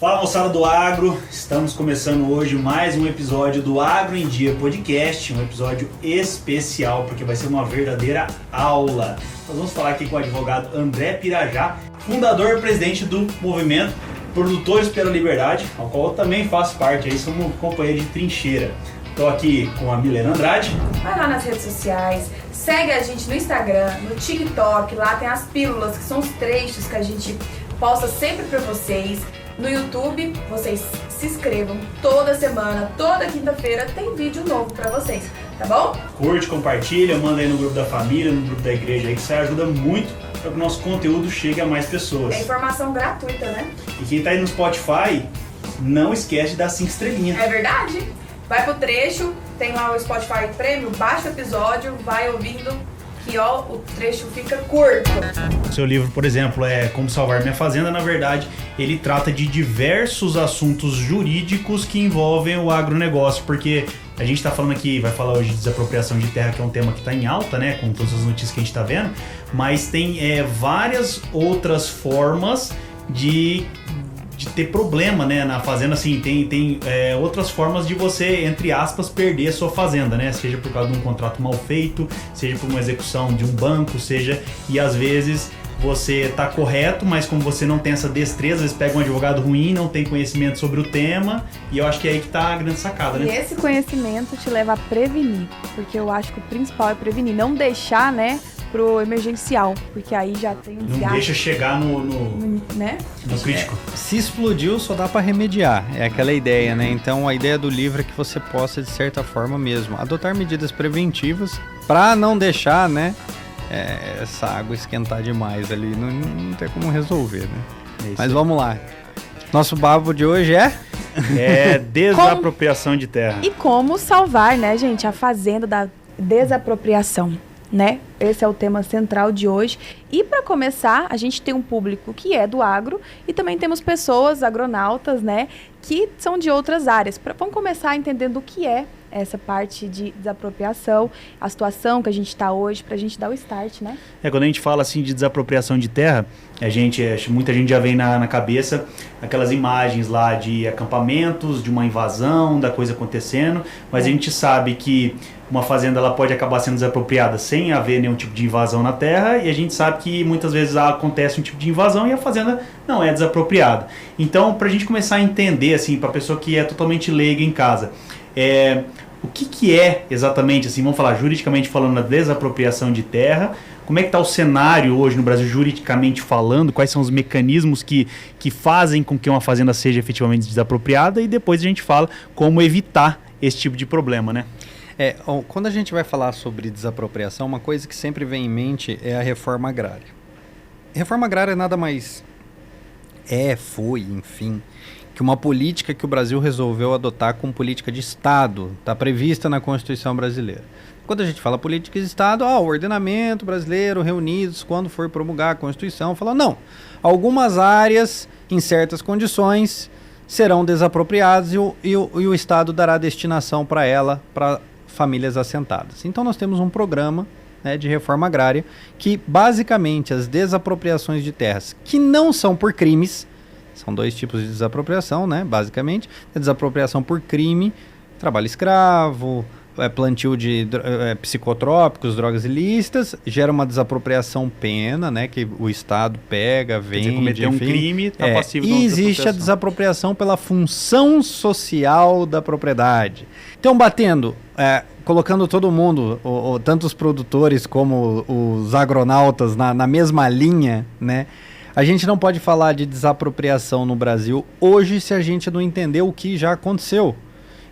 Fala, moçada do Agro, estamos começando hoje mais um episódio do Agro em Dia Podcast, um episódio especial porque vai ser uma verdadeira aula. Nós vamos falar aqui com o advogado André Pirajá, fundador e presidente do movimento Produtores pela Liberdade, ao qual eu também faço parte, aí somos companheiros de trincheira. Estou aqui com a Milena Andrade. Vai lá nas redes sociais, segue a gente no Instagram, no TikTok, lá tem as pílulas, que são os trechos que a gente posta sempre para vocês. No YouTube, vocês se inscrevam toda semana, toda quinta-feira tem vídeo novo pra vocês, tá bom? Curte, compartilha, manda aí no grupo da família, no grupo da igreja aí, que isso ajuda muito para que o nosso conteúdo chegue a mais pessoas. É informação gratuita, né? E quem tá aí no Spotify, não esquece de dar 5 estrelinhas. É verdade? Vai pro trecho, tem lá o Spotify Premium, baixa o episódio, vai ouvindo, que ó, o trecho fica curto. O seu livro, por exemplo, é Como Salvar Minha Fazenda, na verdade, ele trata de diversos assuntos jurídicos que envolvem o agronegócio, porque a gente está falando aqui, vai falar hoje de desapropriação de terra, que é um tema que está em alta, né, com todas as notícias que a gente está vendo, mas tem várias outras formas de ter problema, né, na fazenda, assim, tem outras formas de você, entre aspas, perder a sua fazenda, né, seja por causa de um contrato mal feito, seja por uma execução de um banco, seja, e às vezes você tá correto, mas como você não tem essa destreza, às vezes pega um advogado ruim, não tem conhecimento sobre o tema, e eu acho que é aí que tá a grande sacada, né. E esse conhecimento te leva a prevenir, porque eu acho que o principal é prevenir, não deixar, né, pro emergencial, porque aí já tem um desgaste. Não deixa chegar né? No crítico. Se explodiu, só dá para remediar. É aquela ideia, né? Então, a ideia do livro é que você possa, de certa forma mesmo, adotar medidas preventivas para não deixar, né, essa água esquentar demais ali. Não tem como resolver, né? Mas vamos lá. Nosso babo de hoje é desapropriação de terra. E como salvar, né, gente, a fazenda da desapropriação, né? Esse é o tema central de hoje. E para começar, a gente tem um público que é do agro e também temos pessoas, agronautas, né, que são de outras áreas. Vamos começar entendendo o que é essa parte de desapropriação, a situação que a gente está hoje, para a gente dar o start, né? Quando a gente fala assim de desapropriação de terra, muita gente já vem na cabeça aquelas imagens lá de acampamentos, de uma invasão, da coisa acontecendo, mas a gente sabe que uma fazenda ela pode acabar sendo desapropriada sem haver nenhum tipo de invasão na terra, e a gente sabe que muitas vezes acontece um tipo de invasão e a fazenda não é desapropriada. Então, para a gente começar a entender, assim, para a pessoa que é totalmente leiga em casa, o que é exatamente, assim, vamos falar juridicamente falando, a desapropriação de terra, como é que está o cenário hoje no Brasil juridicamente falando, quais são os mecanismos que fazem com que uma fazenda seja efetivamente desapropriada, e depois a gente fala como evitar esse tipo de problema, né? Quando a gente vai falar sobre desapropriação, uma coisa que sempre vem em mente é a reforma agrária. Reforma agrária nada mais foi, enfim, que uma política que o Brasil resolveu adotar como política de Estado, está prevista na Constituição brasileira. Quando a gente fala política de Estado, o ordenamento brasileiro, reunidos, quando for promulgar a Constituição, fala, não, algumas áreas, em certas condições, serão desapropriadas e o Estado dará destinação para ela, para famílias assentadas. Então nós temos um programa, né, de reforma agrária que basicamente as desapropriações de terras que não são por crimes, são dois tipos de desapropriação, né, basicamente, a desapropriação por crime, trabalho escravo, plantio de psicotrópicos, drogas ilícitas, gera uma desapropriação pena, né, que o Estado pega, vende, quer dizer, cometer um crime, está passivo de uma desapropriação. E existe a desapropriação pela função social da propriedade. Então, colocando todo mundo, tanto os produtores como os agronautas na mesma linha, né, a gente não pode falar de desapropriação no Brasil hoje se a gente não entender o que já aconteceu.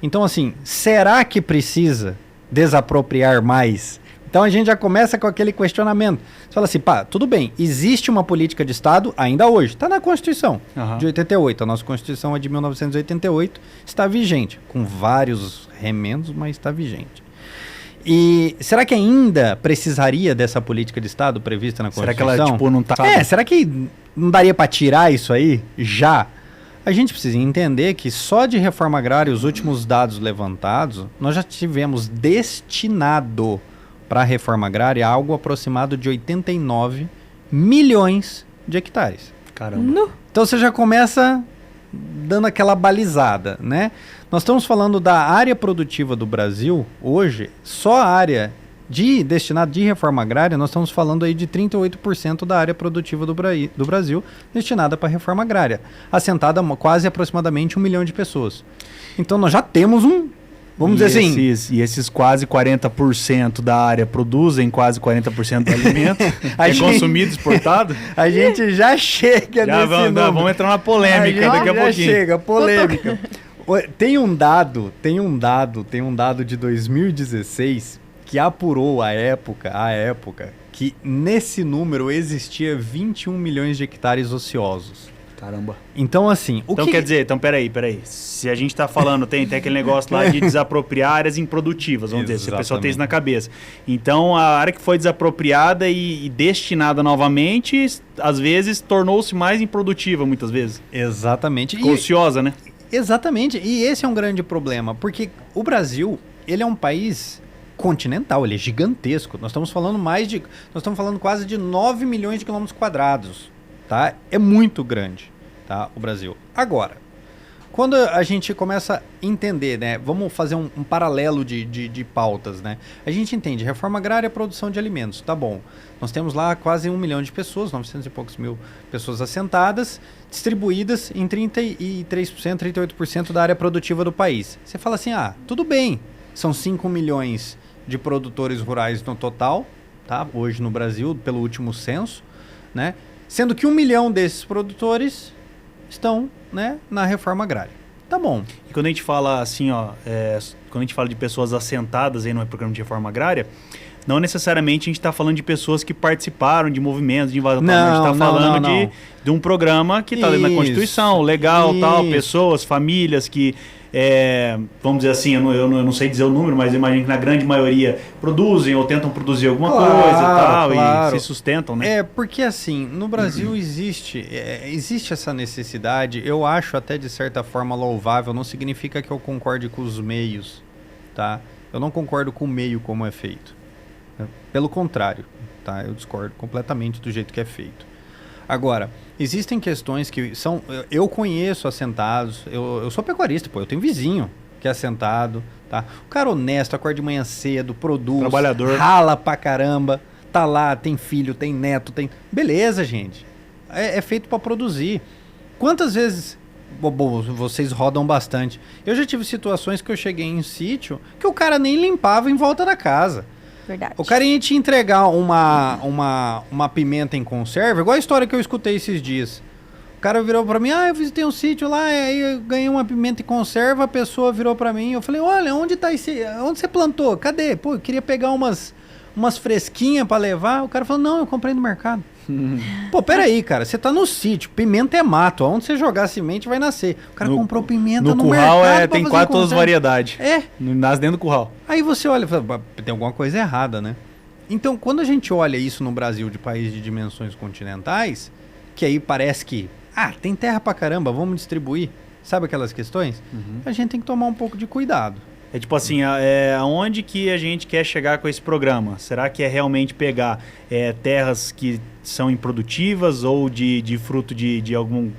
Então, assim, será que precisa desapropriar mais? Então a gente já começa com aquele questionamento. Você fala assim, tudo bem, existe uma política de Estado ainda hoje, está na Constituição de 88, a nossa Constituição é de 1988, está vigente, com vários remendos, mas está vigente. E será que ainda precisaria dessa política de Estado prevista na Constituição? Será que ela, não está... será que não daria para tirar isso aí já? A gente precisa entender que só de reforma agrária, os últimos dados levantados, nós já tivemos destinado para a reforma agrária algo aproximado de 89 milhões de hectares. Caramba. Então você já começa dando aquela balizada, né? Nós estamos falando da área produtiva do Brasil, hoje, só a área destinada de reforma agrária, nós estamos falando aí de 38% da área produtiva do Brasil destinada para reforma agrária, assentada quase aproximadamente 1 milhão de pessoas. Então nós já temos vamos dizer assim... E esses quase 40% da área produzem quase 40% do alimento consumido, exportado. A gente já chega nesse número. Vamos entrar na polêmica daqui a pouquinho. Chega, polêmica. Tem um dado de 2016 que apurou a época que nesse número existia 21 milhões de hectares ociosos. Caramba. Então, assim... Quer dizer, peraí. Se a gente tá falando, tem aquele negócio lá de desapropriar áreas improdutivas, vamos dizer, se a pessoa tem isso na cabeça. Então, a área que foi desapropriada e destinada novamente, às vezes, tornou-se mais improdutiva, muitas vezes. Exatamente. Ficou ociosa, né? Exatamente. E esse é um grande problema, porque o Brasil, ele é um país continental, ele é gigantesco. Nós estamos falando quase de 9 milhões de quilômetros quadrados. Tá? É muito grande, tá? O Brasil. Agora, quando a gente começa a entender, né? Vamos fazer um paralelo de pautas, né? A gente entende reforma agrária e produção de alimentos, tá bom. Nós temos lá quase 1 milhão de pessoas, 900 e poucos mil pessoas assentadas, distribuídas em 33%, 38% da área produtiva do país. Você fala assim, tudo bem, são 5 milhões de produtores rurais no total, tá? Hoje no Brasil, pelo último censo, né? Sendo que 1 milhão desses produtores estão, né, na reforma agrária. Tá bom. E quando a gente fala assim, quando a gente fala de pessoas assentadas aí no programa de reforma agrária, não necessariamente a gente está falando de pessoas que participaram de movimentos de invasão. A gente está falando de um programa que está ali na Constituição, legal, tal, pessoas, famílias que... vamos dizer assim, eu não sei dizer o número, mas eu imagino que na grande maioria produzem ou tentam produzir alguma coisa e tal, e se sustentam, né? Porque assim, no Brasil existe essa necessidade, eu acho até de certa forma louvável, não significa que eu concorde com os meios, tá? Eu não concordo com o meio como é feito. Pelo contrário, tá? Eu discordo completamente do jeito que é feito. Agora, existem questões que são... Eu conheço assentados, eu sou pecuarista, eu tenho vizinho que é assentado, tá? O cara honesto, acorda de manhã cedo, produz, trabalhador, rala pra caramba, tá lá, tem filho, tem neto, tem... Beleza, gente. É feito pra produzir. Quantas vezes... vocês rodam bastante. Eu já tive situações que eu cheguei em sítio que o cara nem limpava em volta da casa. Verdade. O cara ia te entregar uma pimenta em conserva, igual a história que eu escutei esses dias. O cara virou pra mim, eu visitei um sítio lá, aí eu ganhei uma pimenta em conserva, a pessoa virou pra mim, eu falei, olha, onde você plantou? Cadê? Pô, eu queria pegar umas fresquinhas pra levar. O cara falou, não, eu comprei no mercado. Pô, peraí, cara, você tá no sítio, pimenta é mato, aonde você jogar semente vai nascer. O cara comprou pimenta no curral mercado. Tem quase todas as variedades. Nasce dentro do curral. Aí você olha e fala, tem alguma coisa errada, né? Então, quando a gente olha isso no Brasil, de país de dimensões continentais, que aí parece que, tem terra pra caramba, vamos distribuir, sabe aquelas questões? A gente tem que tomar um pouco de cuidado. É tipo assim, aonde que a gente quer chegar com esse programa? Será que é realmente pegar terras que são improdutivas ou de fruto de algum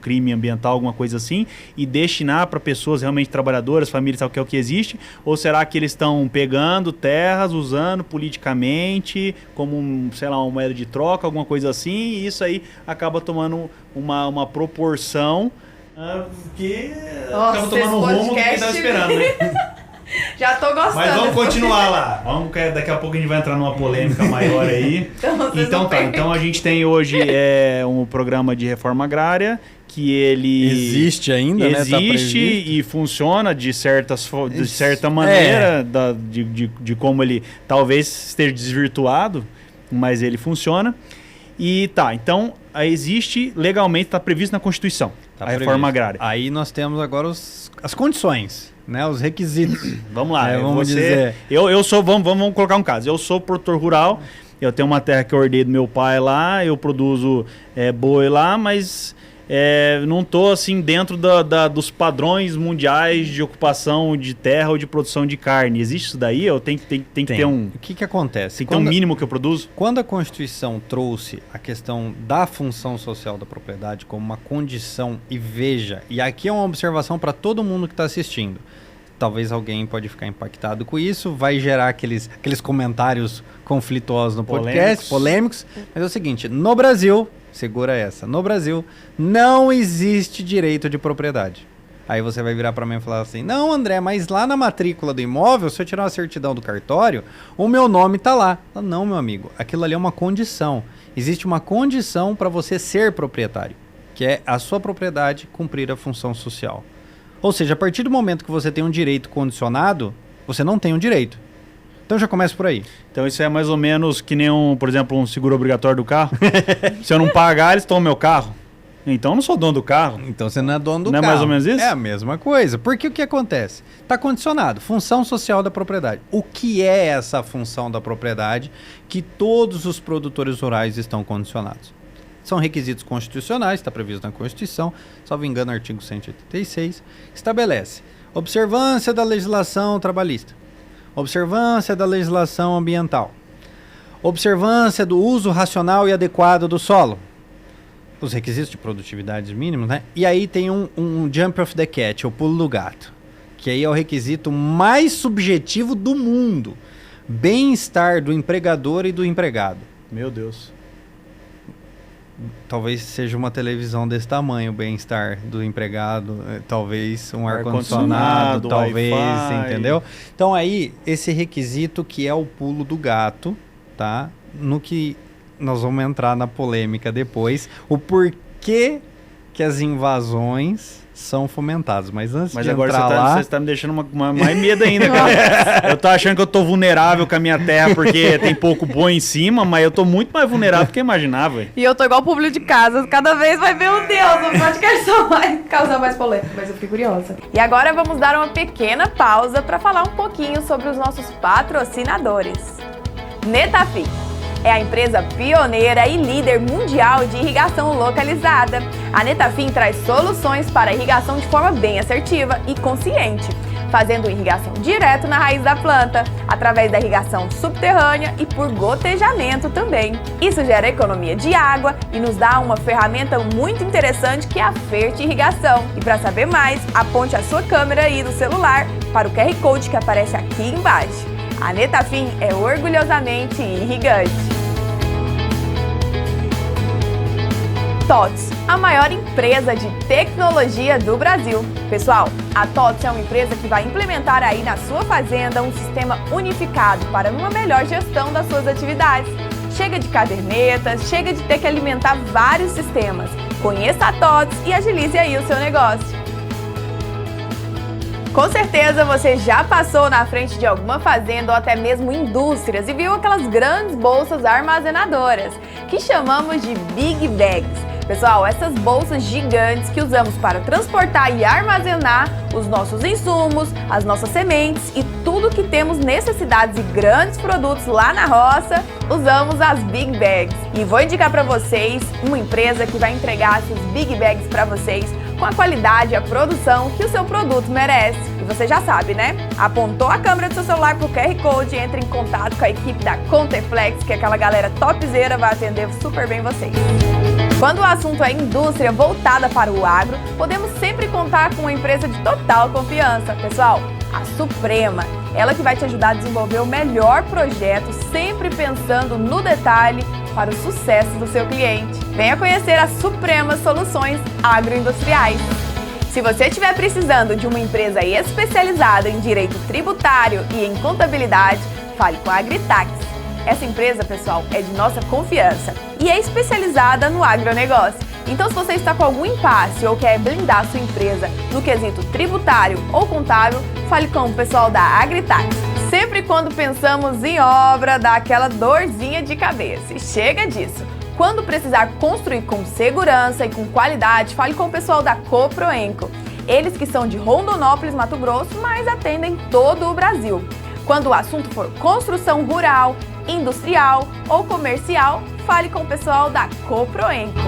crime ambiental, alguma coisa assim, e destinar para pessoas realmente trabalhadoras, famílias, tal, que é o que existe? Ou será que eles estão pegando terras, usando politicamente como, sei lá, uma moeda de troca, alguma coisa assim, e isso aí acaba tomando uma proporção... que acaba tomando um rumo que estava esperando, né? Já tô gostando. Mas vamos continuar lá. Daqui a pouco a gente vai entrar numa polêmica maior aí. Então a gente tem hoje um programa de reforma agrária que ele... Existe ainda, existe, né? Existe e funciona de certa maneira, de como ele talvez esteja desvirtuado, mas ele funciona. E então existe legalmente, está previsto na Constituição. A reforma agrária. Aí nós temos agora as condições, né? Os requisitos. Vamos lá. Vamos colocar um caso. Eu sou produtor rural, eu tenho uma terra que eu herdei do meu pai lá, eu produzo boi lá, mas não tô assim dentro dos padrões mundiais de ocupação de terra ou de produção de carne. Existe isso daí? Ou tem que ter um... O que acontece? Tem que ter um mínimo que eu produzo? Quando a Constituição trouxe a questão da função social da propriedade como uma condição, e veja, e aqui é uma observação para todo mundo que está assistindo, talvez alguém pode ficar impactado com isso, vai gerar aqueles comentários conflituosos no podcast, polêmicos, mas é o seguinte, no Brasil, segura essa, no Brasil não existe direito de propriedade. Aí você vai virar para mim e falar assim, não, André, mas lá na matrícula do imóvel, se eu tirar uma certidão do cartório, o meu nome tá lá. Não, meu amigo, aquilo ali é uma condição. Existe uma condição para você ser proprietário, que é a sua propriedade cumprir a função social. Ou seja, a partir do momento que você tem um direito condicionado, você não tem um direito. Então já começa por aí. Então isso é mais ou menos que nem, por exemplo, um seguro obrigatório do carro. Se eu não pagar, eles tomam meu carro. Então eu não sou dono do carro. Então você não é dono do carro. Não é mais ou menos isso? É a mesma coisa. Porque o que acontece? Está condicionado. Função social da propriedade. O que é essa função da propriedade que todos os produtores rurais estão condicionados? São requisitos constitucionais, está previsto na Constituição, salvo engano, artigo 186, estabelece observância da legislação trabalhista, observância da legislação ambiental, observância do uso racional e adequado do solo, os requisitos de produtividade mínimos, né? E aí tem um jump of the cat, o pulo do gato, que aí é o requisito mais subjetivo do mundo, bem-estar do empregador e do empregado. Meu Deus. Talvez seja uma televisão desse tamanho, o bem-estar do empregado, talvez um ar-condicionado, talvez, entendeu? Então aí, esse requisito que é o pulo do gato, tá? No que nós vamos entrar na polêmica depois, o porquê que as invasões são fomentadas. Mas antes de agora entrar lá... você está me deixando mais medo ainda, cara. Eu tô achando que eu tô vulnerável com a minha terra porque tem pouco boi em cima, mas eu tô muito mais vulnerável do que eu imaginava. E eu tô igual o público de casa, cada vez vai ver, meu Deus, o podcast só vai causar mais polêmica, mas eu fiquei curiosa. E agora vamos dar uma pequena pausa para falar um pouquinho sobre os nossos patrocinadores. Netafim é a empresa pioneira e líder mundial de irrigação localizada. A Netafim traz soluções para a irrigação de forma bem assertiva e consciente, fazendo irrigação direto na raiz da planta, através da irrigação subterrânea e por gotejamento também. Isso gera economia de água e nos dá uma ferramenta muito interessante que é a Fertirrigação. E para saber mais, aponte a sua câmera aí do celular para o QR Code que aparece aqui embaixo. A Netafim é orgulhosamente irrigante. TOTS, a maior empresa de tecnologia do Brasil. Pessoal, a TOTS é uma empresa que vai implementar aí na sua fazenda um sistema unificado para uma melhor gestão das suas atividades. Chega de cadernetas, chega de ter que alimentar vários sistemas. Conheça a TOTS e agilize aí o seu negócio. Com certeza você já passou na frente de alguma fazenda ou até mesmo indústrias e viu aquelas grandes bolsas armazenadoras, que chamamos de Big Bags. Pessoal, essas bolsas gigantes que usamos para transportar e armazenar os nossos insumos, as nossas sementes e tudo que temos necessidades e grandes produtos lá na roça, usamos as Big Bags. E vou indicar para vocês uma empresa que vai entregar essas Big Bags para vocês com a qualidade e a produção que o seu produto merece. E você já sabe, né? Apontou a câmera do seu celular pro QR Code e entre em contato com a equipe da Conterflex, que aquela galera topzera vai atender super bem vocês. Quando o assunto é indústria voltada para o agro, podemos sempre contar com uma empresa de total confiança. Pessoal, a Suprema, ela que vai te ajudar a desenvolver o melhor projeto, sempre pensando no detalhe para o sucesso do seu cliente. Venha conhecer a Suprema Soluções Agroindustriais. Se você estiver precisando de uma empresa especializada em direito tributário e em contabilidade, fale com a Agritax. Essa empresa, pessoal, é de nossa confiança e é especializada no agronegócio. Então, se você está com algum impasse ou quer blindar sua empresa no quesito tributário ou contábil, fale com o pessoal da Agritax. Sempre quando pensamos em obra, dá aquela dorzinha de cabeça. E chega disso. Quando precisar construir com segurança e com qualidade, fale com o pessoal da Coproenco. Eles que são de Rondonópolis, Mato Grosso, mas atendem todo o Brasil. Quando o assunto for construção rural, industrial ou comercial, fale com o pessoal da Coproenco.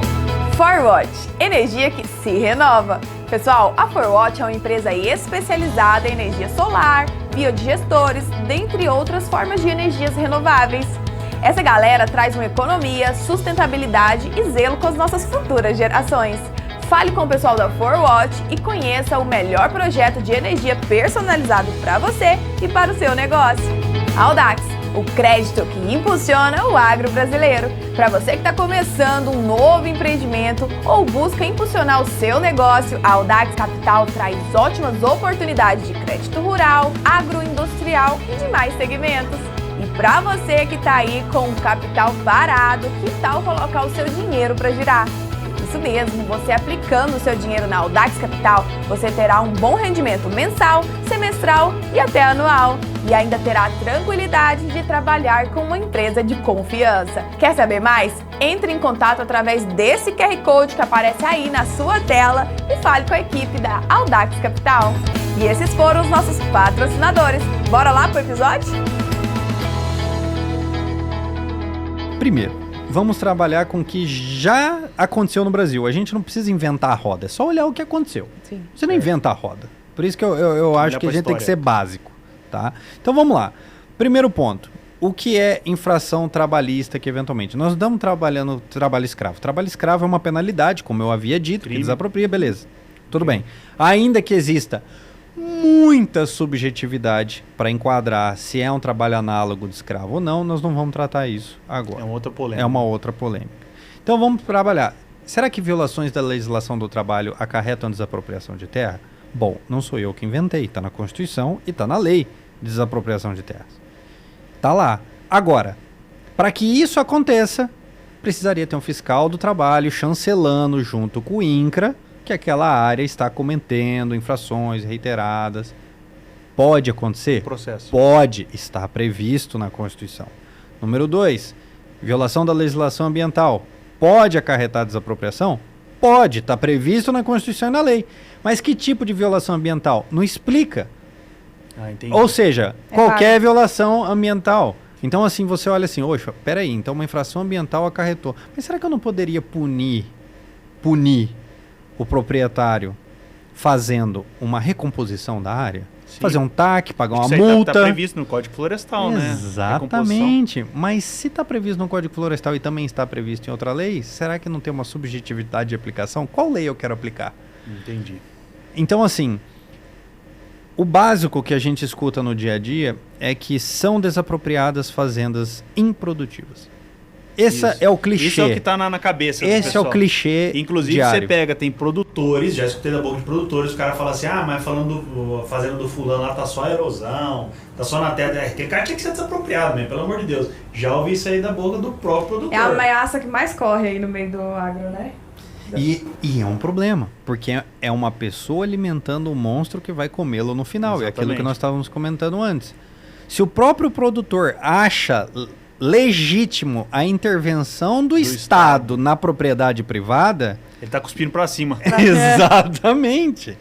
Forwatch, energia que se renova. Pessoal, a Forwatch é uma empresa especializada em energia solar, biodigestores, dentre outras formas de energias renováveis. Essa galera traz uma economia, sustentabilidade e zelo com as nossas futuras gerações. Fale com o pessoal da Forwatch e conheça o melhor projeto de energia personalizado para você e para o seu negócio. Audax, o crédito que impulsiona o agro brasileiro. Para você que está começando um novo empreendimento ou busca impulsionar o seu negócio, a Audax Capital traz ótimas oportunidades de crédito rural, agroindustrial e demais segmentos. E para você que está aí com o capital parado, que tal colocar o seu dinheiro para girar? Isso mesmo, você aplicando o seu dinheiro na Audax Capital, você terá um bom rendimento mensal, semestral e até anual. E ainda terá a tranquilidade de trabalhar com uma empresa de confiança. Quer saber mais? Entre em contato através desse QR Code que aparece aí na sua tela e fale com a equipe da Audax Capital. E esses foram os nossos patrocinadores. Bora lá pro episódio? Primeiro, vamos trabalhar com o que já aconteceu no Brasil. A gente não precisa inventar a roda, é só olhar o que aconteceu. Sim. Você não inventa a roda. Por isso que eu acho que a gente tem que ser básico. Tá? Então vamos lá. Primeiro ponto. O que é infração trabalhista que eventualmente? Nós estamos trabalhando trabalho escravo. Trabalho escravo é uma penalidade, como eu havia dito, Crime. que desapropria, beleza. Tudo bem. Ainda que exista muita subjetividade para enquadrar se é um trabalho análogo de escravo ou não, nós não vamos tratar isso agora. É uma outra polêmica. É uma outra polêmica. Então vamos trabalhar. Será que violações da legislação do trabalho acarretam desapropriação de terra? Bom, não sou eu que inventei, está na Constituição e está na lei de desapropriação de terras. Está lá. Agora, para que isso aconteça, precisaria ter um fiscal do trabalho chancelando junto com o INCRA que aquela área está cometendo infrações reiteradas. Pode acontecer? Processo. Pode, está previsto na Constituição. Número 2, violação da legislação ambiental. Pode acarretar desapropriação? Pode, está previsto na Constituição e na lei. Mas que tipo de violação ambiental? Não explica. Ah, entendi. Ou seja, É qualquer violação ambiental. Então, assim, você olha assim, oxa, peraí, então uma infração ambiental acarretou. Mas será que eu não poderia punir o proprietário fazendo uma recomposição da área? Sim. Fazer um TAC, pagar uma Isso aí multa. tá previsto no Código Florestal, né? Exatamente. Mas se está previsto no Código Florestal e também está previsto em outra lei, será que não tem uma subjetividade de aplicação? Qual lei eu quero aplicar? Entendi. Então, assim, o básico que a gente escuta no dia a dia é que são desapropriadas fazendas improdutivas. Esse Isso. é o clichê. Isso é o que tá na cabeça do Esse é pessoal. o clichê Inclusive, diário. você pega, tem produtores, já escutei da boca de produtores, os caras falam assim, mas falando do fazenda do fulano lá, tá só erosão, tá só na terra, aquele cara tinha que ser desapropriado mesmo, pelo amor de Deus. Já ouvi isso aí da boca do próprio produtor. É a ameaça que mais corre aí no meio do agro, né? E é um problema, porque é uma pessoa alimentando um monstro que vai comê-lo no final. É aquilo que Exatamente. nós estávamos comentando antes. Se o próprio produtor acha legítimo a intervenção do Estado na propriedade privada... Ele tá cuspindo pra cima. Exatamente.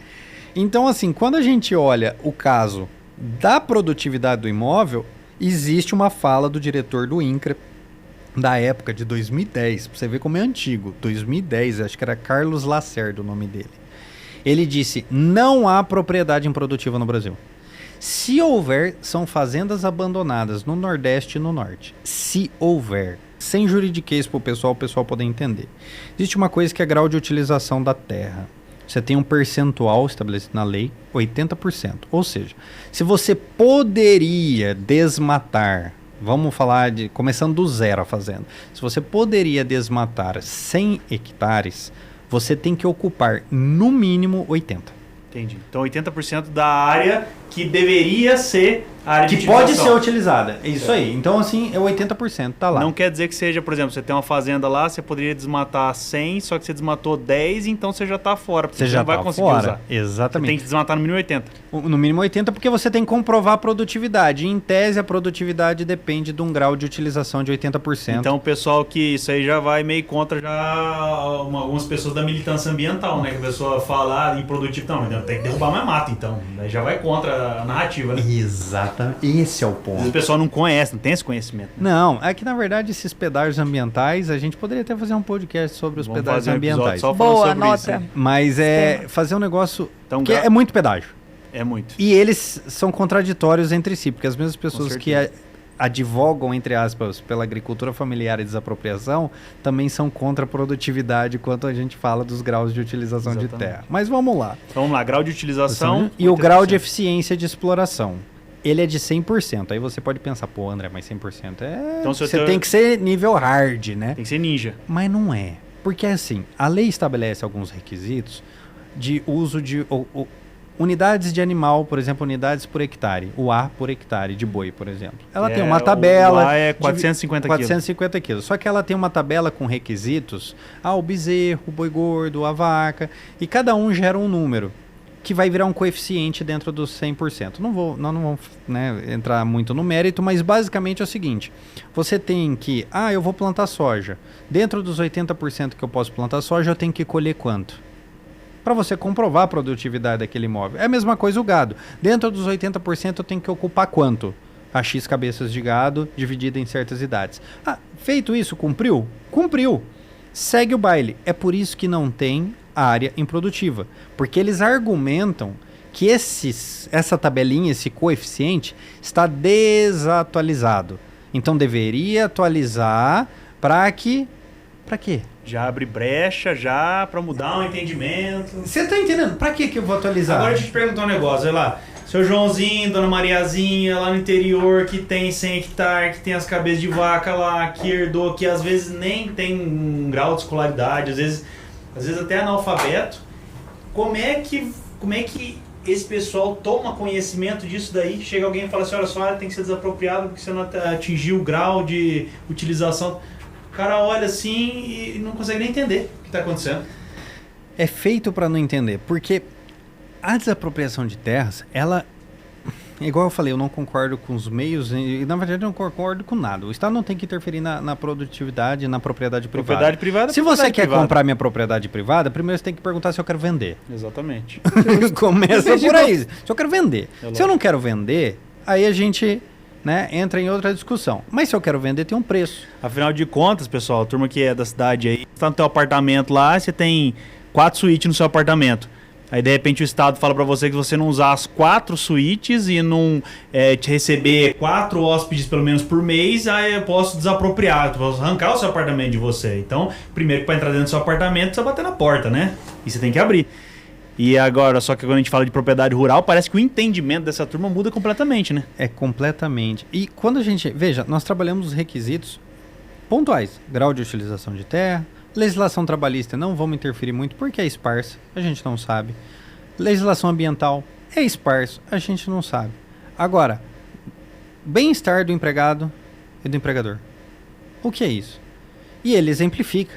Então, assim, quando a gente olha o caso da produtividade do imóvel, existe uma fala do diretor do INCRA da época de 2010, pra você ver como é antigo. 2010, acho que era Carlos Lacerda o nome dele. Ele disse, não há propriedade improdutiva no Brasil. Se houver, são fazendas abandonadas no Nordeste e no Norte. Se houver. Sem juridiquês para o pessoal poder entender. Existe uma coisa que é grau de utilização da terra. Você tem um percentual estabelecido na lei, 80%. Ou seja, se você poderia desmatar, vamos falar de começando do zero a fazenda. Se você poderia desmatar 100 hectares, você tem que ocupar no mínimo 80. Entendi. Então 80% da área que deveria ser área de Que pode ser utilização. utilizada. É isso aí. Então, assim, é 80%, tá lá. Não quer dizer que seja, por exemplo, você tem uma fazenda lá, você poderia desmatar 100, só que você desmatou 10, então você já tá fora, porque Você já não vai tá conseguir fora. usar. Você Exatamente. tem que desmatar no mínimo 80. No mínimo 80, porque você tem que comprovar a produtividade. Em tese, a produtividade depende de um grau de utilização de 80%. Então o pessoal que isso aí já vai meio contra já algumas pessoas da militância ambiental, né? Que a pessoa fala improdutivo, não, mas tem que derrubar mais mato, então. Daí já vai contra a narrativa, né? Exatamente. Esse é o Às vezes ponto. o pessoal não conhece, não tem esse conhecimento. Né? Não, é que na verdade esses pedágios ambientais, a gente poderia até fazer um podcast sobre os Vamos pedágios fazer um episódio ambientais. só falando Boa, sobre nota. isso. Né? Mas é fazer um negócio Então, que é muito pedágio. É muito. E eles são contraditórios entre si, porque as mesmas pessoas que advogam, entre aspas, pela agricultura familiar e desapropriação, também são contra a produtividade quando a gente fala dos graus de utilização de Exatamente. terra. Mas vamos lá. Então vamos lá, grau de utilização. E o grau de 80%. eficiência de exploração. Ele é de 100%. Aí você pode pensar, pô, André, mas 100% é... Então, se eu você tenho- tem que ser nível hard, né? Tem que ser ninja. Mas não é. Porque assim, a lei estabelece alguns requisitos de uso de unidades de animal, por exemplo, unidades por hectare. O A por hectare de boi, por exemplo. Ela tem uma tabela... Lá é de 450 quilos. 450 quilos. Só que ela tem uma tabela com requisitos. O bezerro, o boi gordo, a vaca. E cada um gera um número que vai virar um coeficiente dentro dos 100%. Nós não vamos, né, entrar muito no mérito, mas basicamente é o seguinte. Você tem que... eu vou plantar soja. Dentro dos 80% que eu posso plantar soja, eu tenho que colher quanto? Para você comprovar a produtividade daquele imóvel. É a mesma coisa o gado. Dentro dos 80% eu tenho que ocupar quanto? A X cabeças de gado dividida em certas idades. Feito isso, cumpriu? Cumpriu. Segue o baile. É por isso que não tem área improdutiva. Porque eles argumentam que essa tabelinha, esse coeficiente, está desatualizado. Então deveria atualizar para que... Para quê? Já abre brecha, já pra mudar o entendimento. Você tá entendendo? Pra que eu vou atualizar? Agora deixa eu te perguntar um negócio, olha lá. Seu Joãozinho, Dona Mariazinha, lá no interior, que tem 100 hectares, que tem as cabeças de vaca lá, que herdou, que às vezes nem tem um grau de escolaridade, às vezes até analfabeto. Como é que esse pessoal toma conhecimento disso daí? Chega alguém e fala assim, olha, sua área tem que ser desapropriada porque você não atingiu o grau de utilização. O cara olha assim e não consegue nem entender o que está acontecendo. É feito para não entender, porque a desapropriação de terras, ela, igual eu falei, eu não concordo com os meios, e na verdade eu não concordo com nada. O Estado não tem que interferir na produtividade, na propriedade privada. Propriedade privada. Se você propriedade quer privada. comprar minha propriedade privada, primeiro você tem que perguntar se eu quero vender. Exatamente. Começa por aí. Se eu quero vender. É Se eu não quero vender, aí a gente, né, entra em outra discussão. Mas se eu quero vender, tem um preço. Afinal de contas, pessoal, a turma que é da cidade aí, você tá no teu apartamento lá, você tem 4 suítes no seu apartamento. Aí, de repente, o Estado fala pra você que você não usar as 4 suítes e não te receber 4 hóspedes, pelo menos, por mês, aí eu posso desapropriar, eu posso arrancar o seu apartamento de você. Então, primeiro que pra entrar dentro do seu apartamento, você bater na porta, né? E você tem que abrir. E agora, só que quando a gente fala de propriedade rural, parece que o entendimento dessa turma muda completamente, né? É completamente. E quando a gente... Veja, nós trabalhamos os requisitos pontuais. Grau de utilização de terra. Legislação trabalhista, não vamos interferir muito porque é esparsa, a gente não sabe. Legislação ambiental é esparso, a gente não sabe. Agora, bem-estar do empregado e do empregador. O que é isso? E ele exemplifica.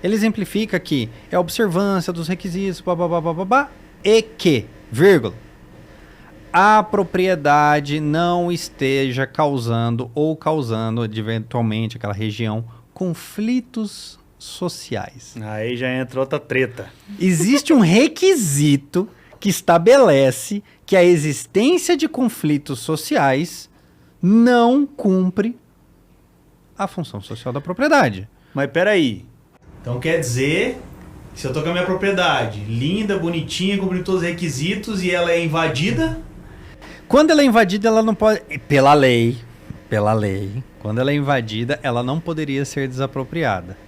Ele exemplifica que é a observância dos requisitos, babá, e que, vírgula, a propriedade não esteja causando ou causando, eventualmente, aquela região, conflitos sociais. Aí já entra outra treta. Existe um requisito que estabelece que a existência de conflitos sociais não cumpre a função social da propriedade. Mas peraí. Então quer dizer que se eu tô com a minha propriedade linda, bonitinha, cumprindo todos os requisitos e ela é invadida... Quando ela é invadida, ela não pode... Pela lei, quando ela é invadida, ela não poderia ser desapropriada.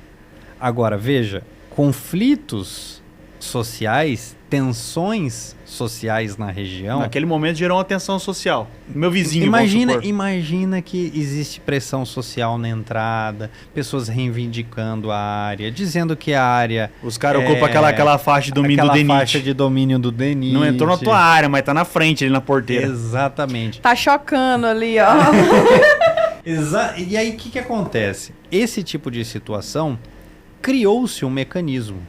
Agora, veja, conflitos sociais, tensões sociais na região... Naquele momento gerou uma tensão social. Meu vizinho, vamos supor. Imagina que existe pressão social na entrada, pessoas reivindicando a área, dizendo que a área... Os caras ocupam aquela faixa de domínio do DENIT. Aquela faixa de domínio do DENIT. Não entrou na tua área, mas tá na frente ali na porteira. Exatamente. Tá chocando ali, ó. E aí, o que acontece? Esse tipo de situação, criou-se um mecanismo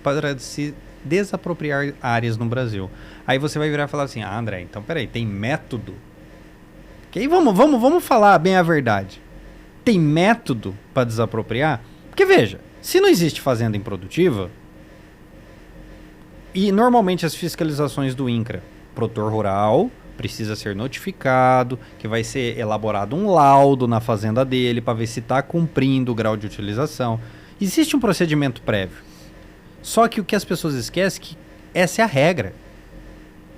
para se desapropriar áreas no Brasil. Aí você vai virar e falar assim, André, então peraí, tem método? Que aí vamos falar bem a verdade. Tem método para desapropriar? Porque veja, se não existe fazenda improdutiva, e normalmente as fiscalizações do INCRA produtor rural precisa ser notificado, que vai ser elaborado um laudo na fazenda dele para ver se está cumprindo o grau de utilização. Existe um procedimento prévio. Só que o que as pessoas esquecem é que essa é a regra.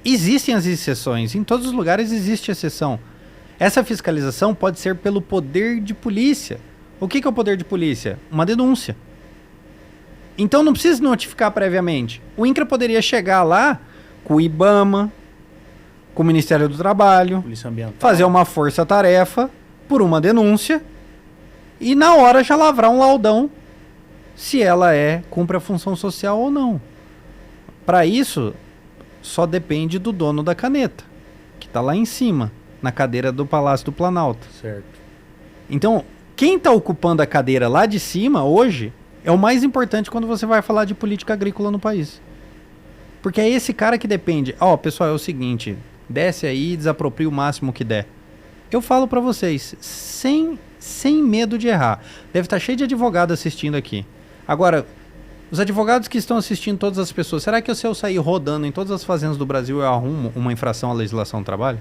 Existem as exceções, em todos os lugares existe exceção. Essa fiscalização pode ser pelo poder de polícia. O que é o poder de polícia? Uma denúncia. Então não precisa notificar previamente. O INCRA poderia chegar lá com o IBAMA, com o Ministério do Trabalho, Polícia Ambiental. fazer uma força-tarefa por uma denúncia e na hora já lavrar um laudão se ela cumpre a função social ou não. Para isso, só depende do dono da caneta, que está lá em cima, na cadeira do Palácio do Planalto. Certo. Então, quem está ocupando a cadeira lá de cima hoje é o mais importante quando você vai falar de política agrícola no país. Porque é esse cara que depende. Ó, pessoal, é o seguinte, desce aí e desapropria o máximo que der. Eu falo para vocês, sem medo de errar. Deve estar cheio de advogado assistindo aqui. Agora, os advogados que estão assistindo todas as pessoas, será que se eu sair rodando em todas as fazendas do Brasil eu arrumo uma infração à legislação do trabalho?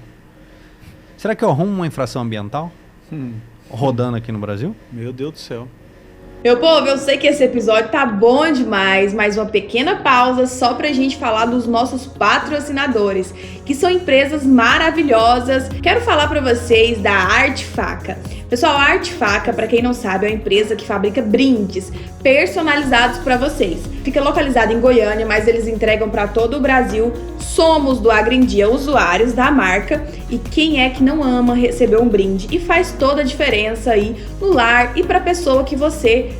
Será que eu arrumo uma infração ambiental? Rodando aqui no Brasil? Meu Deus do céu. Meu povo, eu sei que esse episódio tá bom demais, mas uma pequena pausa só pra gente falar dos nossos patrocinadores, que são empresas maravilhosas. Quero falar pra vocês da Arte Faca. Pessoal, a Arte Faca, pra quem não sabe, é uma empresa que fabrica brindes personalizados pra vocês. Fica localizada em Goiânia, mas eles entregam pra todo o Brasil. Somos do Agrindia usuários da marca e quem é que não ama receber um brinde? E faz toda a diferença aí no lar e pra pessoa que você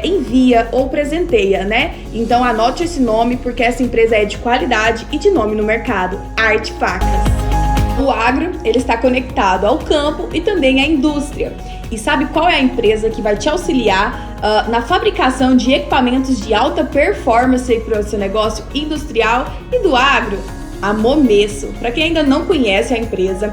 envia ou presenteia, né? Então anote esse nome porque essa empresa é de qualidade e de nome no mercado, Arte Facas. O agro, ele está conectado ao campo e também à indústria. E sabe qual é a empresa que vai te auxiliar na fabricação de equipamentos de alta performance para o seu negócio industrial e do agro? A Momesso. Para quem ainda não conhece a empresa,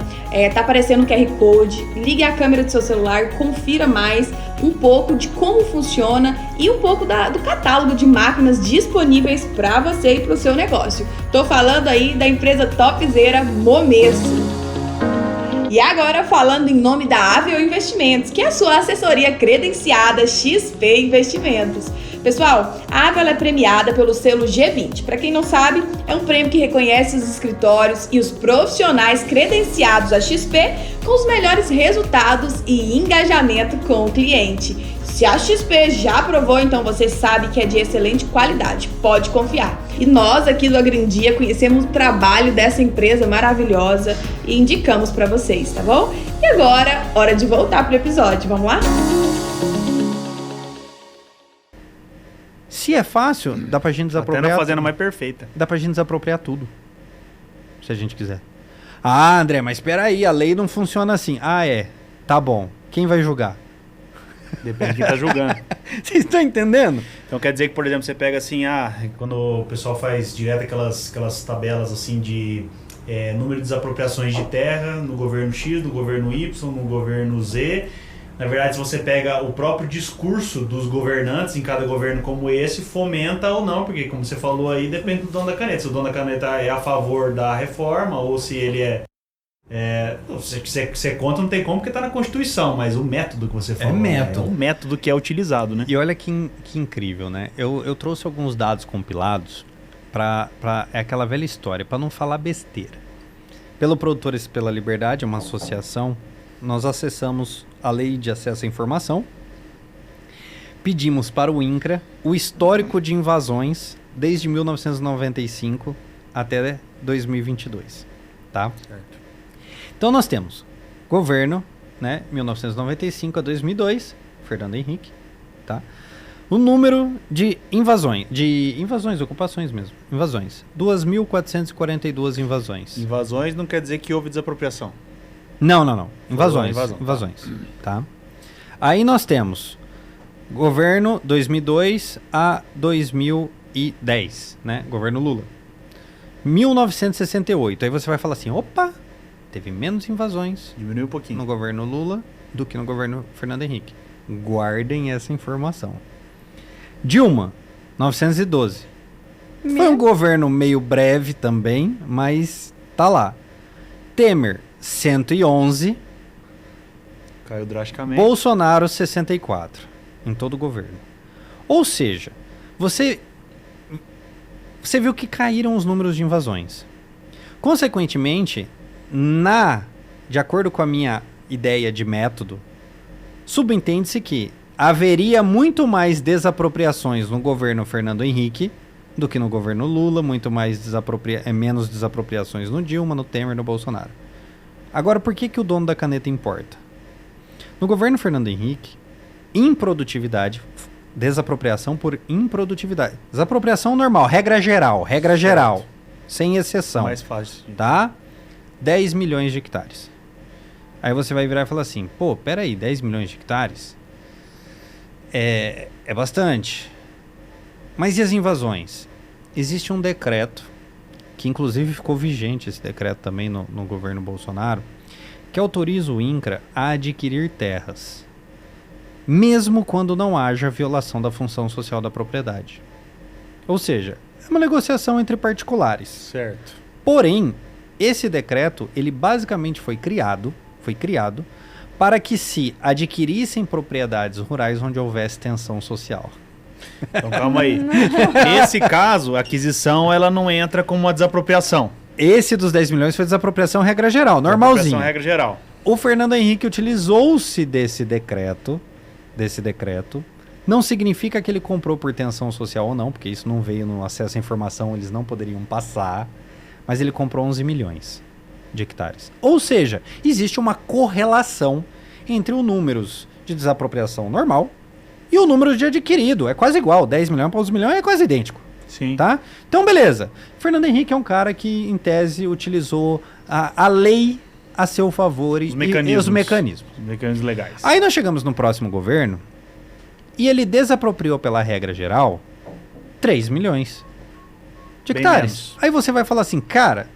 tá aparecendo o QR Code, ligue a câmera do seu celular, confira mais um pouco de como funciona e um pouco do catálogo de máquinas disponíveis para você e para o seu negócio. Tô falando aí da empresa topzera Momesso. E agora falando em nome da Avel Investimentos, que é a sua assessoria credenciada XP Investimentos. Pessoal, a Avel é premiada pelo selo G20. Para quem não sabe, é um prêmio que reconhece os escritórios e os profissionais credenciados a XP com os melhores resultados e engajamento com o cliente. Se a XP já aprovou, então você sabe que é de excelente qualidade, pode confiar. E nós aqui do Agrindia conhecemos o trabalho dessa empresa maravilhosa e indicamos para vocês, tá bom? E agora, hora de voltar pro episódio, vamos lá? Se é fácil, dá pra gente desapropriar. Até na fazenda mais perfeita. Dá pra gente desapropriar tudo. Se a gente quiser. Ah, André, mas espera aí, a lei não funciona assim. Ah, tá bom. Quem vai julgar? Depende de quem tá julgando. Vocês estão entendendo? Então quer dizer que, por exemplo, você pega assim, quando o pessoal faz direto aquelas tabelas assim de número de desapropriações de terra no governo X, no governo Y, no governo Z. Na verdade, se você pega o próprio discurso dos governantes em cada governo como esse, fomenta ou não, porque como você falou aí, depende do dono da caneta. Se o dono da caneta é a favor da reforma ou se ele se é contra, não tem como, porque está na Constituição, mas o método que você falou método. É o método que é utilizado, né? E olha que incrível, né? Eu trouxe alguns dados compilados para aquela velha história, para não falar besteira. Pelo Produtores pela Liberdade, uma associação, nós acessamos a Lei de Acesso à Informação, pedimos para o INCRA o histórico de invasões desde 1995 até 2022, tá? Certo. Então nós temos governo, né, 1995 a 2002, Fernando Henrique, tá? O número de ocupações mesmo, invasões, 2.442 invasões. Invasões não quer dizer que houve desapropriação. Não. Invasões. Tá? Aí nós temos governo 2002 a 2010, né? Governo Lula. 1968. Aí você vai falar assim, opa, teve menos invasões Diminuiu um pouquinho no governo Lula do que no governo Fernando Henrique. Guardem essa informação. Dilma, 912. Foi um governo meio breve também, mas Tá lá. Temer, 111. Caiu drasticamente. Bolsonaro, 64. Em todo o governo. Ou seja, você viu que caíram os números de invasões. Consequentemente, de acordo com a minha ideia de método, subentende-se que haveria muito mais desapropriações no governo Fernando Henrique do que no governo Lula, muito mais menos desapropriações no Dilma, no Temer, no Bolsonaro. Agora, por que o dono da caneta importa? No governo Fernando Henrique, improdutividade, desapropriação por improdutividade. Desapropriação normal, regra geral, sem exceção. Mais fácil. Tá? 10 milhões de hectares. Aí você vai virar e falar assim, pô, peraí, 10 milhões de hectares? É bastante. Mas e as invasões? Existe um decreto, que inclusive ficou vigente esse decreto também no governo Bolsonaro, que autoriza o INCRA a adquirir terras, mesmo quando não haja violação da função social da propriedade. Ou seja, é uma negociação entre particulares. Certo. Porém, esse decreto, ele basicamente foi criado para que se adquirissem propriedades rurais onde houvesse tensão social. Então calma aí. Nesse caso, a aquisição ela não entra como uma desapropriação. Esse dos 10 milhões foi desapropriação regra geral, normalzinho. Desapropriação regra geral. O Fernando Henrique utilizou-se desse decreto. Não significa que ele comprou por tensão social ou não, porque isso não veio no acesso à informação, eles não poderiam passar. Mas ele comprou 11 milhões de hectares. Ou seja, existe uma correlação entre os números de desapropriação normal e o número de adquirido. É quase igual, 10 milhões para 11 milhões é quase idêntico. Sim. Tá? Então, beleza. Fernando Henrique é um cara que, em tese, utilizou a lei a seu favor e os mecanismos. Os mecanismos legais. Aí nós chegamos no próximo governo e ele desapropriou pela regra geral 3 milhões de Bem hectares. menos. Aí você vai falar assim, cara,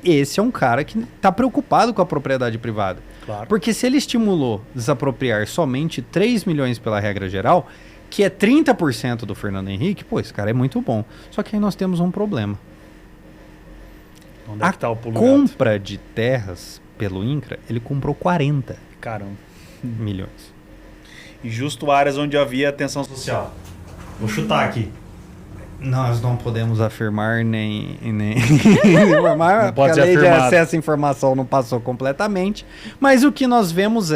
esse é um cara que está preocupado com a propriedade privada. Claro. Porque se ele estimulou desapropriar somente 3 milhões pela regra geral, que é 30% do Fernando Henrique, pô, esse cara é muito bom. Só que aí nós temos um problema. Onde é que tá o pulo gato? Compra de terras pelo INCRA, ele comprou 40 Caramba. milhões. E justo áreas onde havia tensão social. Vou chutar aqui. Nós não podemos afirmar nem informar, Não pode porque a ser lei de afirmado. acesso à informação não passou completamente, mas o que nós vemos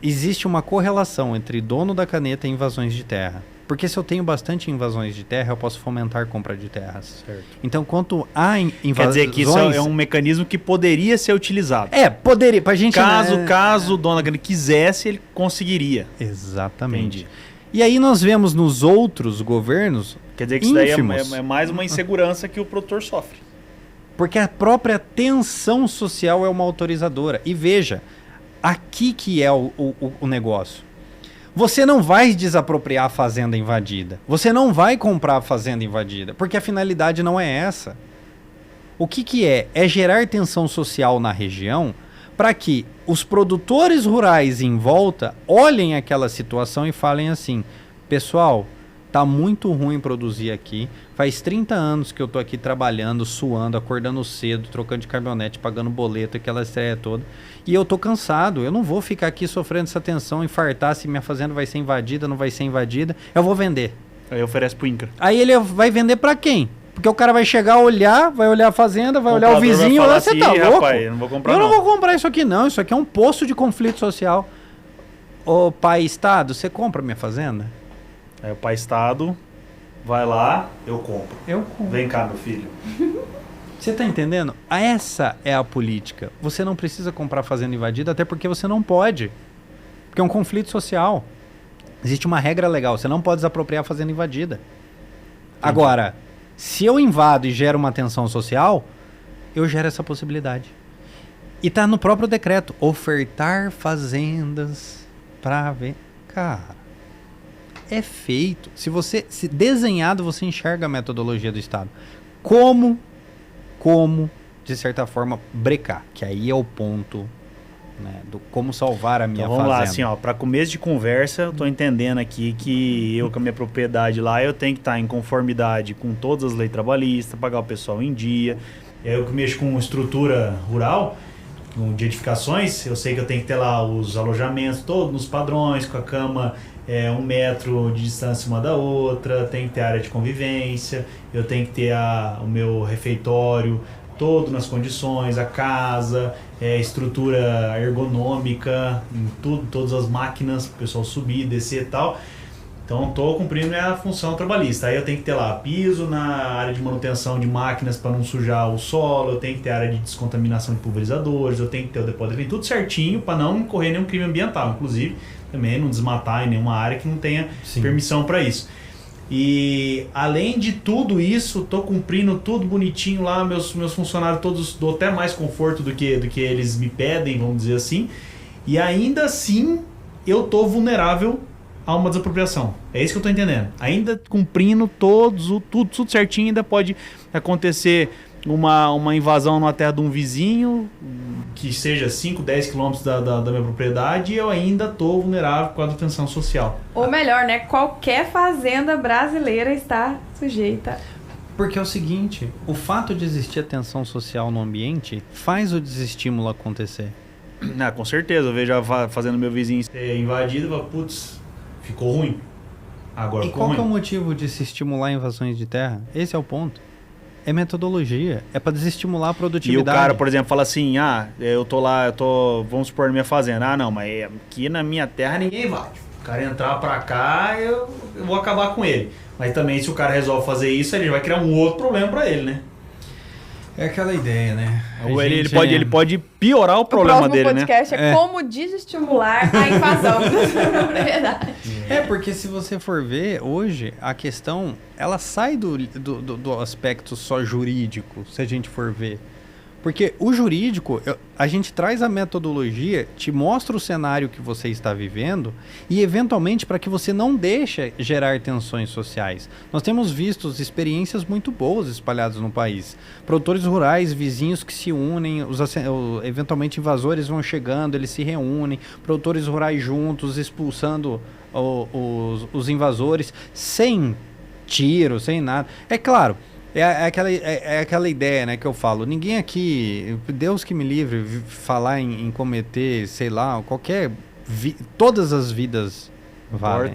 existe uma correlação entre dono da caneta e invasões de terra. Porque se eu tenho bastante invasões de terra, eu posso fomentar compra de terras. Certo. Então, quanto há invasões... Quer dizer que isso é um mecanismo que poderia ser utilizado. Poderia, pra gente... Caso o dono da caneta quisesse, ele conseguiria. Exatamente. Entendi. E aí nós vemos nos outros governos Quer dizer que isso daí ínfimos. é mais uma insegurança que o produtor sofre. Porque a própria tensão social é uma autorizadora. E veja, aqui que é o negócio. Você não vai desapropriar a fazenda invadida. Você não vai comprar a fazenda invadida. Porque a finalidade não é essa. O que é? É gerar tensão social na região para que os produtores rurais em volta olhem aquela situação e falem assim, pessoal, tá muito ruim produzir aqui, faz 30 anos que eu tô aqui trabalhando, suando, acordando cedo, trocando de caminhonete, pagando boleto, aquela estreia toda, e eu tô cansado, eu não vou ficar aqui sofrendo essa tensão, infartar se minha fazenda vai ser invadida, não vai ser invadida, eu vou vender. Aí oferece pro INCRA. Aí ele vai vender para quem? Porque o cara vai chegar, vai olhar a fazenda, vai olhar o comprador vai vizinho, falar você assim, tá "Ih, louco? rapaz, eu não vou comprar Eu não não." vou comprar isso aqui não, isso aqui é um poço de conflito social. Ô pai Estado, você compra minha fazenda? Aí o pai Estado vai lá, eu compro. Eu compro. Vem cá, meu filho. Você tá entendendo? Essa é a política. Você não precisa comprar fazenda invadida, até porque você não pode. Porque é um conflito social. Existe uma regra legal, você não pode desapropriar a fazenda invadida. Agora, se eu invado e gero uma tensão social, eu gero essa possibilidade. E tá no próprio decreto, ofertar fazendas para ver. Cara, é feito. Se desenhado, você enxerga a metodologia do Estado. Como, de certa forma, brecar. Que aí é o ponto, né, do como salvar a minha Então vamos fazenda. lá, assim, ó, para começo de conversa, eu tô entendendo aqui que eu com a minha propriedade lá, eu tenho que estar em conformidade com todas as leis trabalhistas, pagar o pessoal em dia. Eu que mexo com estrutura rural, de edificações, eu sei que eu tenho que ter lá os alojamentos todos nos padrões, com a cama 1 metro de distância uma da outra, tem que ter área de convivência, eu tenho que ter o meu refeitório todo nas condições, a casa, estrutura ergonômica, em tudo, todas as máquinas para o pessoal subir, descer e tal. Então estou cumprindo minha função trabalhista. Aí eu tenho que ter lá piso na área de manutenção de máquinas para não sujar o solo, eu tenho que ter área de descontaminação de pulverizadores, eu tenho que ter o depósito, tem tudo certinho para não incorrer nenhum crime ambiental, inclusive também não desmatar em nenhuma área que não tenha permissão para isso. E além de tudo isso, estou cumprindo tudo bonitinho lá, meus funcionários todos dou até mais conforto do que eles me pedem, vamos dizer assim, e ainda assim eu estou vulnerável a uma desapropriação. É isso que eu estou entendendo. Ainda cumprindo tudo certinho, ainda pode acontecer uma invasão numa terra de um vizinho, que seja 5, 10 quilômetros da minha propriedade, e eu ainda estou vulnerável com a tensão social. Ou melhor, né? Qualquer fazenda brasileira está sujeita. Porque é o seguinte, o fato de existir a tensão social no ambiente faz o desestímulo acontecer. Com certeza. Eu vejo a fazenda do meu vizinho ser invadida e falo, putz, ficou ruim. Agora e ficou qual ruim. que é o motivo de se estimular invasões de terra? Esse é o ponto. É metodologia. É para desestimular a produtividade. E o cara, por exemplo, fala assim, vamos supor, na minha fazenda. Não, mas aqui na minha terra ninguém invade. O cara entrar pra cá, eu vou acabar com ele. Mas também, se o cara resolve fazer isso, ele vai criar um outro problema pra ele, né? É aquela ideia, né? Ele pode piorar o problema dele, né? O próximo podcast é como desestimular a invasão. Verdade. Porque se você for ver, hoje, a questão, ela sai do aspecto só jurídico, se a gente for ver. Porque o jurídico, a gente traz a metodologia, te mostra o cenário que você está vivendo e, eventualmente, para que você não deixe gerar tensões sociais. Nós temos visto experiências muito boas espalhadas no país. Produtores rurais, vizinhos que se unem, eventualmente invasores vão chegando, eles se reúnem, produtores rurais juntos, expulsando os invasores, sem tiro, sem nada. É claro... É aquela ideia, né, que eu falo. Ninguém aqui, Deus que me livre, falar em cometer, sei lá, qualquer... todas as vidas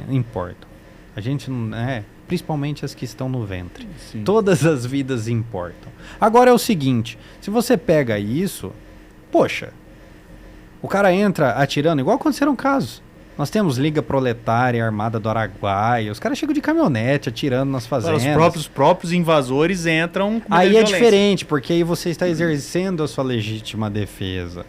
importam. A gente não... principalmente as que estão no ventre. Sim. Todas as vidas importam. Agora é o seguinte, se você pega isso, poxa, o cara entra atirando, igual aconteceram casos. Nós temos Liga Proletária, Armada do Araguaia, os caras chegam de caminhonete atirando nas fazendas. Os próprios invasores entram com aí é diferente, porque aí você está exercendo a sua legítima defesa.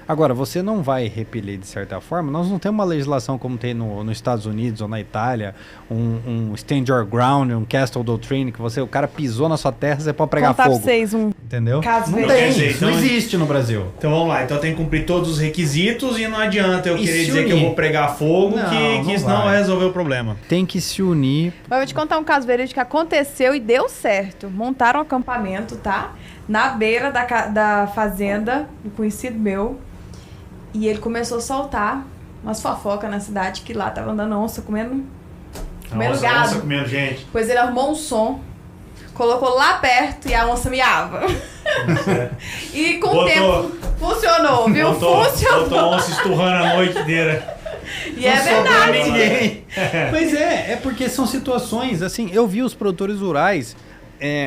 Agora, você não vai repelir de certa forma. Nós não temos uma legislação como tem nos Estados Unidos ou na Itália, um stand your ground, um castle doctrine, que o cara pisou na sua terra, você pode pregar fogo. Vocês entendeu? Caso não tem, não existe no Brasil. Então vamos lá, então eu tenho que cumprir todos os requisitos e não adianta eu querer dizer que eu vou pregar fogo, que isso não vai resolver o problema. Tem que se unir. Mas eu vou te contar um caso verídico que aconteceu e deu certo. Montaram um acampamento, tá? Na beira da fazenda, um conhecido meu. E ele começou a soltar umas fofocas na cidade, que lá tava andando onça comendo gado. Onça comendo gente. Pois ele arrumou um som, colocou lá perto e a onça miava. E com o tempo funcionou, viu? Funcionou. Botou a onça esturrando a noite inteira. E é verdade. Ninguém. Mas é porque são situações, assim, eu vi os produtores rurais...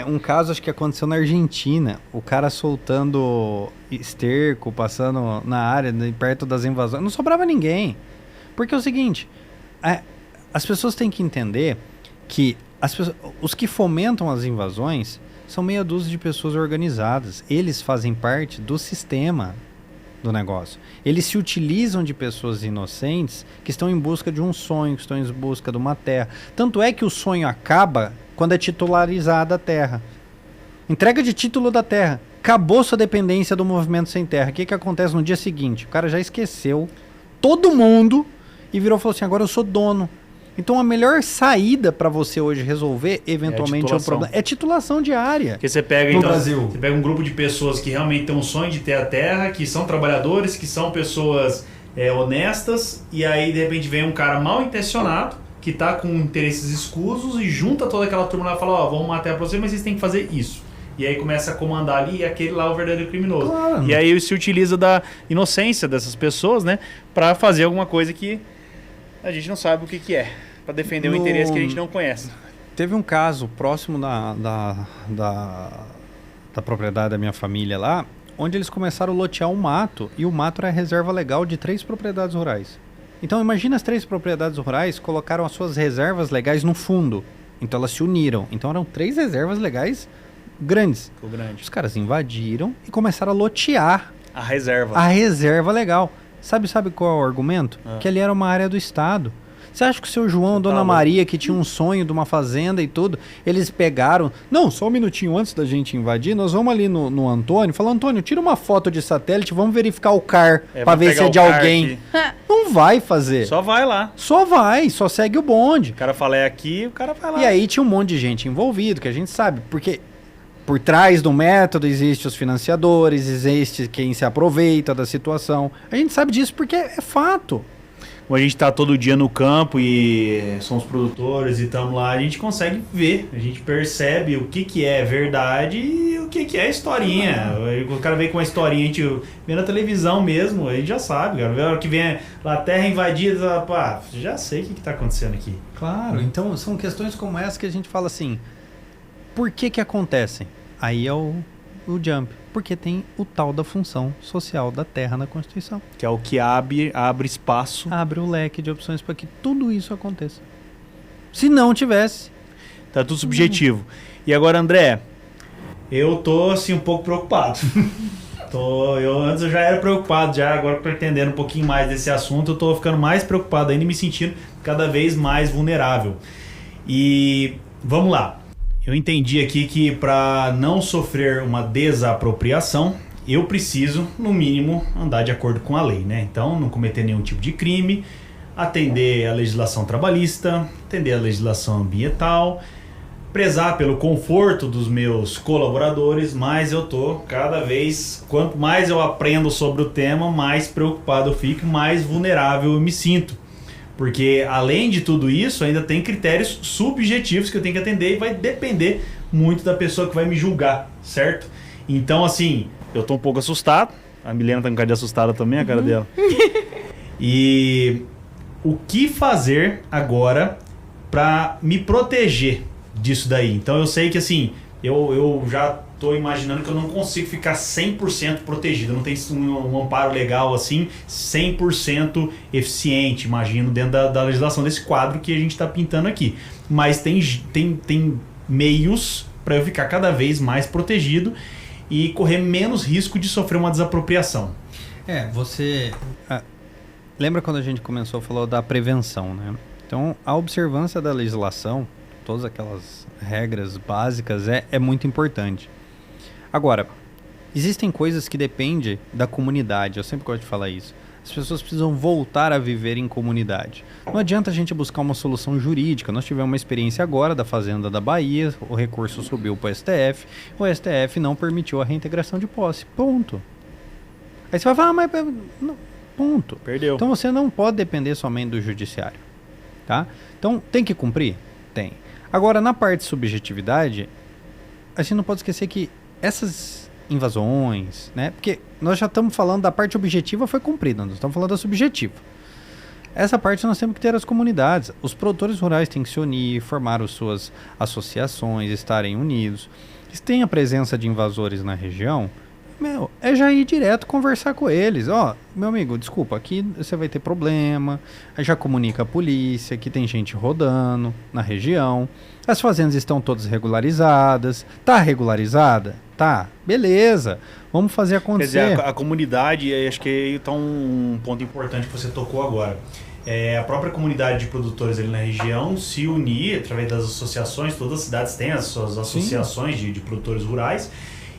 um caso, acho que aconteceu na Argentina, o cara soltando esterco, passando na área, perto das invasões, não sobrava ninguém. Porque é o seguinte, as pessoas têm que entender que os que fomentam as invasões são meia dúzia de pessoas organizadas. Eles fazem parte do sistema do negócio. Eles se utilizam de pessoas inocentes que estão em busca de um sonho, que estão em busca de uma terra. Tanto é que o sonho acaba quando é titularizada a terra. Entrega de título da terra. Acabou sua dependência do movimento sem terra. O que acontece no dia seguinte? O cara já esqueceu todo mundo e virou e falou assim, agora eu sou dono. Então a melhor saída para você hoje resolver eventualmente o problema é titulação diária. Porque você pega, no Brasil. Você pega um grupo de pessoas que realmente têm um sonho de ter a terra, que são trabalhadores, que são pessoas honestas, e aí de repente vem um cara mal intencionado que tá com interesses escusos e junta toda aquela turma lá e fala, vamos matar pra você, mas vocês têm que fazer isso. e aí começa a comandar ali, e aquele lá é o verdadeiro criminoso. Claro. E aí se utiliza da inocência dessas pessoas, né, para fazer alguma coisa que a gente não sabe o que é, para defender um interesse que a gente não conhece. Teve um caso próximo da propriedade da minha família lá, onde eles começaram a lotear um mato, e o mato era a reserva legal de 3 propriedades rurais. Então imagina, as 3 propriedades rurais colocaram as suas reservas legais no fundo. Então elas se uniram. Então eram 3 reservas legais grandes. Ficou grande. Os caras invadiram e começaram a lotear A reserva. a reserva legal. Sabe qual é o argumento? Que ali era uma área do Estado. Você acha que o seu João e Dona Maria, que tinha um sonho de uma fazenda e tudo, eles pegaram... Não, só um minutinho antes da gente invadir, nós vamos ali no Antônio, falou, Antônio, tira uma foto de satélite, vamos verificar o CAR, pra ver se é de alguém. Não vai fazer. Só vai lá. Só segue o bonde. O cara fala é aqui, o cara vai lá. E aí tinha um monte de gente envolvido, que a gente sabe, porque por trás do método existem os financiadores, existe quem se aproveita da situação. A gente sabe disso porque é fato. Como a gente tá todo dia no campo e somos produtores e estamos lá, a gente consegue ver, a gente percebe o que é verdade e o que é historinha. O cara vem com uma historinha, a gente vê na televisão mesmo, a gente já sabe, cara. A hora que vem lá a terra invadida, pá, já sei o que tá acontecendo aqui. Claro, então são questões como essa que a gente fala assim, por que acontecem? Aí é o jump. Porque tem o tal da função social da terra na Constituição. Que é o que abre espaço. Abre o leque de opções para que tudo isso aconteça. Se não tivesse... Tá tudo subjetivo. E agora, André, eu tô assim um pouco preocupado. Antes eu já era preocupado, agora tô entendendo um pouquinho mais desse assunto, eu tô ficando mais preocupado ainda e me sentindo cada vez mais vulnerável. E vamos lá. Eu entendi aqui que para não sofrer uma desapropriação, eu preciso, no mínimo, andar de acordo com a lei, né? Então, não cometer nenhum tipo de crime, atender a legislação trabalhista, atender a legislação ambiental, prezar pelo conforto dos meus colaboradores, mas eu tô cada vez, quanto mais eu aprendo sobre o tema, mais preocupado eu fico, mais vulnerável eu me sinto. Porque, além de tudo isso, ainda tem critérios subjetivos que eu tenho que atender e vai depender muito da pessoa que vai me julgar, certo? Então, assim, eu tô um pouco assustado. A Milena tá um bocado assustada também, a cara dela. E o que fazer agora pra me proteger disso daí? Então, eu sei que, assim, eu já tô imaginando que eu não consigo ficar 100% protegido. Não tem um amparo legal assim 100% eficiente, imagino, dentro da legislação desse quadro que a gente está pintando aqui. Mas tem meios para eu ficar cada vez mais protegido e correr menos risco de sofrer uma desapropriação. Você... lembra quando a gente começou a falar da prevenção, né? Então, a observância da legislação, todas aquelas regras básicas, é muito importante. Agora, existem coisas que dependem da comunidade, eu sempre gosto de falar isso. As pessoas precisam voltar a viver em comunidade. Não adianta a gente buscar uma solução jurídica. Nós tivemos uma experiência agora da Fazenda da Bahia, o recurso subiu para o STF não permitiu a reintegração de posse. Ponto. Aí você vai falar, mas... Não, ponto. Perdeu. Então você não pode depender somente do judiciário. Tá? Então, tem que cumprir? Tem. Agora, na parte de subjetividade, a gente não pode esquecer que essas invasões, né? Porque nós já estamos falando da parte objetiva, foi cumprida, nós estamos falando da subjetiva. Essa parte nós temos que ter as comunidades. Os produtores rurais têm que se unir, formar as suas associações, estarem unidos. Se tem a presença de invasores na região, é já ir direto conversar com eles. Meu amigo, desculpa, aqui você vai ter problema. Aí já comunica a polícia que tem gente rodando na região. As fazendas estão todas regularizadas. Tá regularizada? Tá, beleza. Vamos fazer acontecer. Quer dizer, a comunidade, acho que aí está um ponto importante que você tocou agora. A própria comunidade de produtores ali na região se unir através das associações. Todas as cidades têm as suas associações de produtores rurais.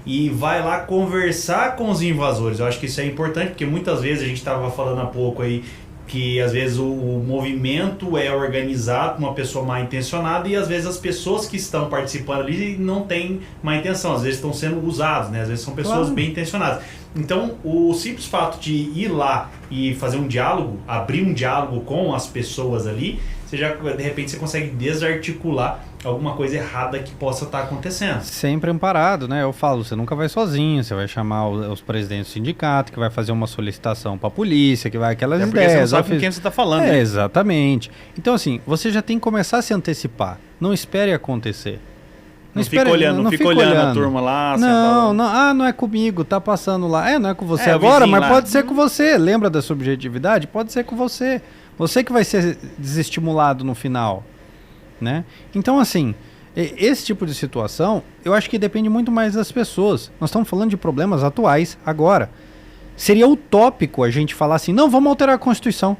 E vai lá conversar com os invasores. Eu acho que isso é importante, porque muitas vezes, a gente estava falando há pouco aí, que às vezes o movimento é organizado por uma pessoa mal intencionada e às vezes as pessoas que estão participando ali não têm má intenção, às vezes estão sendo usados, né? Às vezes são pessoas bem intencionadas. Então, o simples fato de ir lá e fazer um diálogo, abrir um diálogo com as pessoas ali, você já, de repente, você consegue desarticular alguma coisa errada que possa estar acontecendo. Sempre amparado, né? Eu falo, você nunca vai sozinho, você vai chamar os presidentes do sindicato, que vai fazer uma solicitação para a polícia, que vai aquelas Porque ideias. você não sabe com quem você está falando. É, né? exatamente. Então, assim, você já tem que começar a se antecipar. Não espere acontecer. Não fica olhando a turma lá. Não é comigo, tá passando lá. Não é com você o agora, vizinho mas lá. pode ser com você. Lembra da subjetividade? Pode ser com você. Você que vai ser desestimulado no final, né? Então, assim, esse tipo de situação, eu acho que depende muito mais das pessoas. Nós estamos falando de problemas atuais agora. Seria utópico a gente falar assim, não, vamos alterar a Constituição.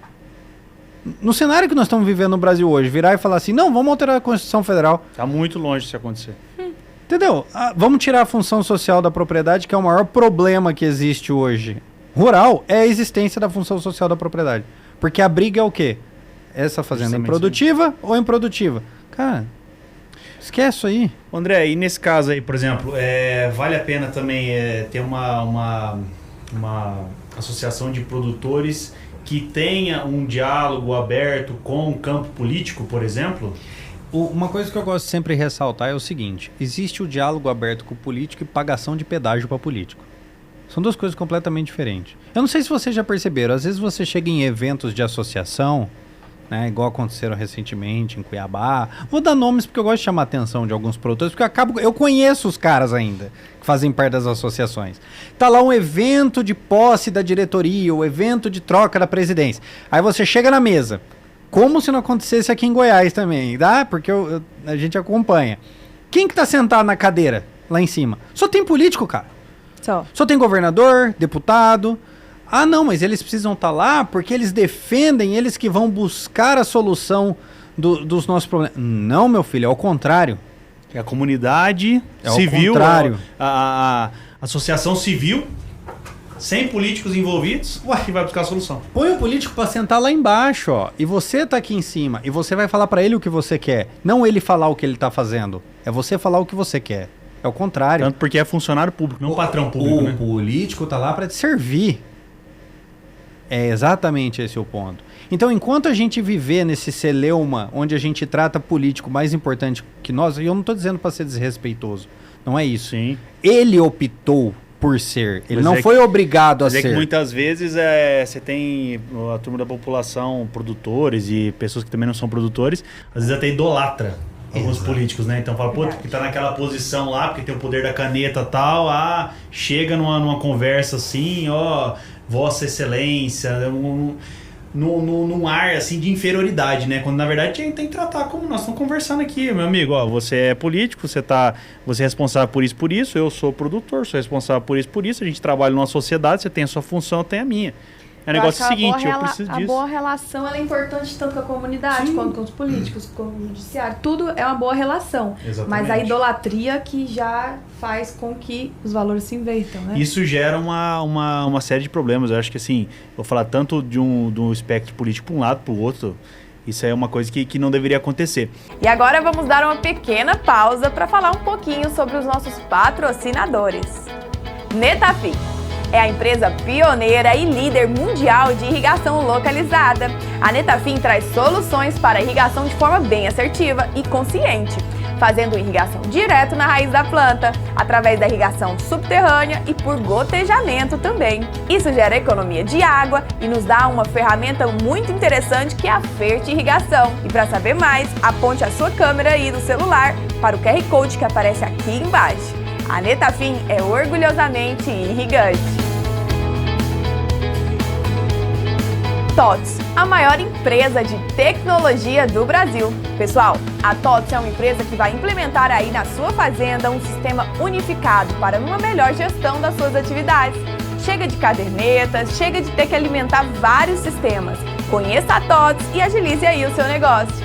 No cenário que nós estamos vivendo no Brasil hoje, virar e falar assim, não, vamos alterar a Constituição Federal. Tá muito longe disso acontecer. Entendeu? Vamos tirar a função social da propriedade, que é o maior problema que existe hoje. Rural é a existência da função social da propriedade. Porque a briga é o quê? Essa fazenda Justamente improdutiva ou improdutiva? Cara, esquece isso aí. André, e nesse caso aí, por exemplo, vale a pena também ter uma associação de produtores que tenha um diálogo aberto com o campo político, por exemplo? Uma coisa que eu gosto sempre de ressaltar é o seguinte: existe o diálogo aberto com o político e pagação de pedágio para político. São duas coisas completamente diferentes. Eu não sei se vocês já perceberam, às vezes você chega em eventos de associação, né, igual aconteceram recentemente em Cuiabá. Vou dar nomes porque eu gosto de chamar a atenção de alguns produtores, porque eu conheço os caras ainda, que fazem parte das associações. Tá lá um evento de posse da diretoria, o evento de troca da presidência. Aí você chega na mesa, como se não acontecesse aqui em Goiás também, tá? Porque a gente acompanha. Quem que tá sentado na cadeira lá em cima? Só tem político, cara. Só tem governador, deputado. Ah, não, mas eles precisam estar lá porque eles defendem, eles que vão buscar a solução dos nossos problemas. Não, meu filho, é o contrário. É a comunidade civil, contrário. A associação civil, sem políticos envolvidos, que vai buscar a solução. Põe o político para sentar lá embaixo, ó, e você tá aqui em cima, e você vai falar para ele o que você quer. Não ele falar o que ele tá fazendo. É você falar o que você quer. É o contrário. Tanto porque é funcionário público, não patrão público, né? O político tá lá para te servir. É exatamente esse o ponto. Então, enquanto a gente viver nesse celeuma, onde a gente trata político mais importante que nós, e eu não tô dizendo para ser desrespeitoso, não é isso. Sim. Ele optou por ser, ele Mas não foi obrigado a ser. ser. Que muitas vezes você tem a turma da população, produtores e pessoas que também não são produtores, às vezes até idolatra alguns políticos, né? Então fala, pô, porque tá naquela posição lá, porque tem o poder da caneta e tal, chega numa conversa assim, Vossa Excelência, num ar assim de inferioridade, né? Quando na verdade tem que tratar como nós estamos conversando aqui, meu amigo. Você é político, você é responsável por isso, eu sou produtor, sou responsável por isso, a gente trabalha numa sociedade, você tem a sua função, eu tenho a minha. O negócio é o seguinte, eu preciso disso. A boa relação ela é importante tanto com a comunidade, quanto com os políticos, com o judiciário. Tudo é uma boa relação. Exatamente. Mas a idolatria que já faz com que os valores se invertam, né? Isso gera uma série de problemas. Eu acho que assim, vou falar tanto de um espectro político para um lado, para o outro. Isso é uma coisa que não deveria acontecer. E agora vamos dar uma pequena pausa para falar um pouquinho sobre os nossos patrocinadores. Netafim é a empresa pioneira e líder mundial de irrigação localizada. A Netafim traz soluções para a irrigação de forma bem assertiva e consciente, fazendo irrigação direto na raiz da planta, através da irrigação subterrânea e por gotejamento também. Isso gera economia de água e nos dá uma ferramenta muito interessante que é a Fertirrigação. E para saber mais, aponte a sua câmera aí do celular para o QR Code que aparece aqui embaixo. A Netafim é orgulhosamente irrigante. TOTS, a maior empresa de tecnologia do Brasil. Pessoal, a TOTS é uma empresa que vai implementar aí na sua fazenda um sistema unificado para uma melhor gestão das suas atividades. Chega de cadernetas, chega de ter que alimentar vários sistemas. Conheça a TOTS e agilize aí o seu negócio.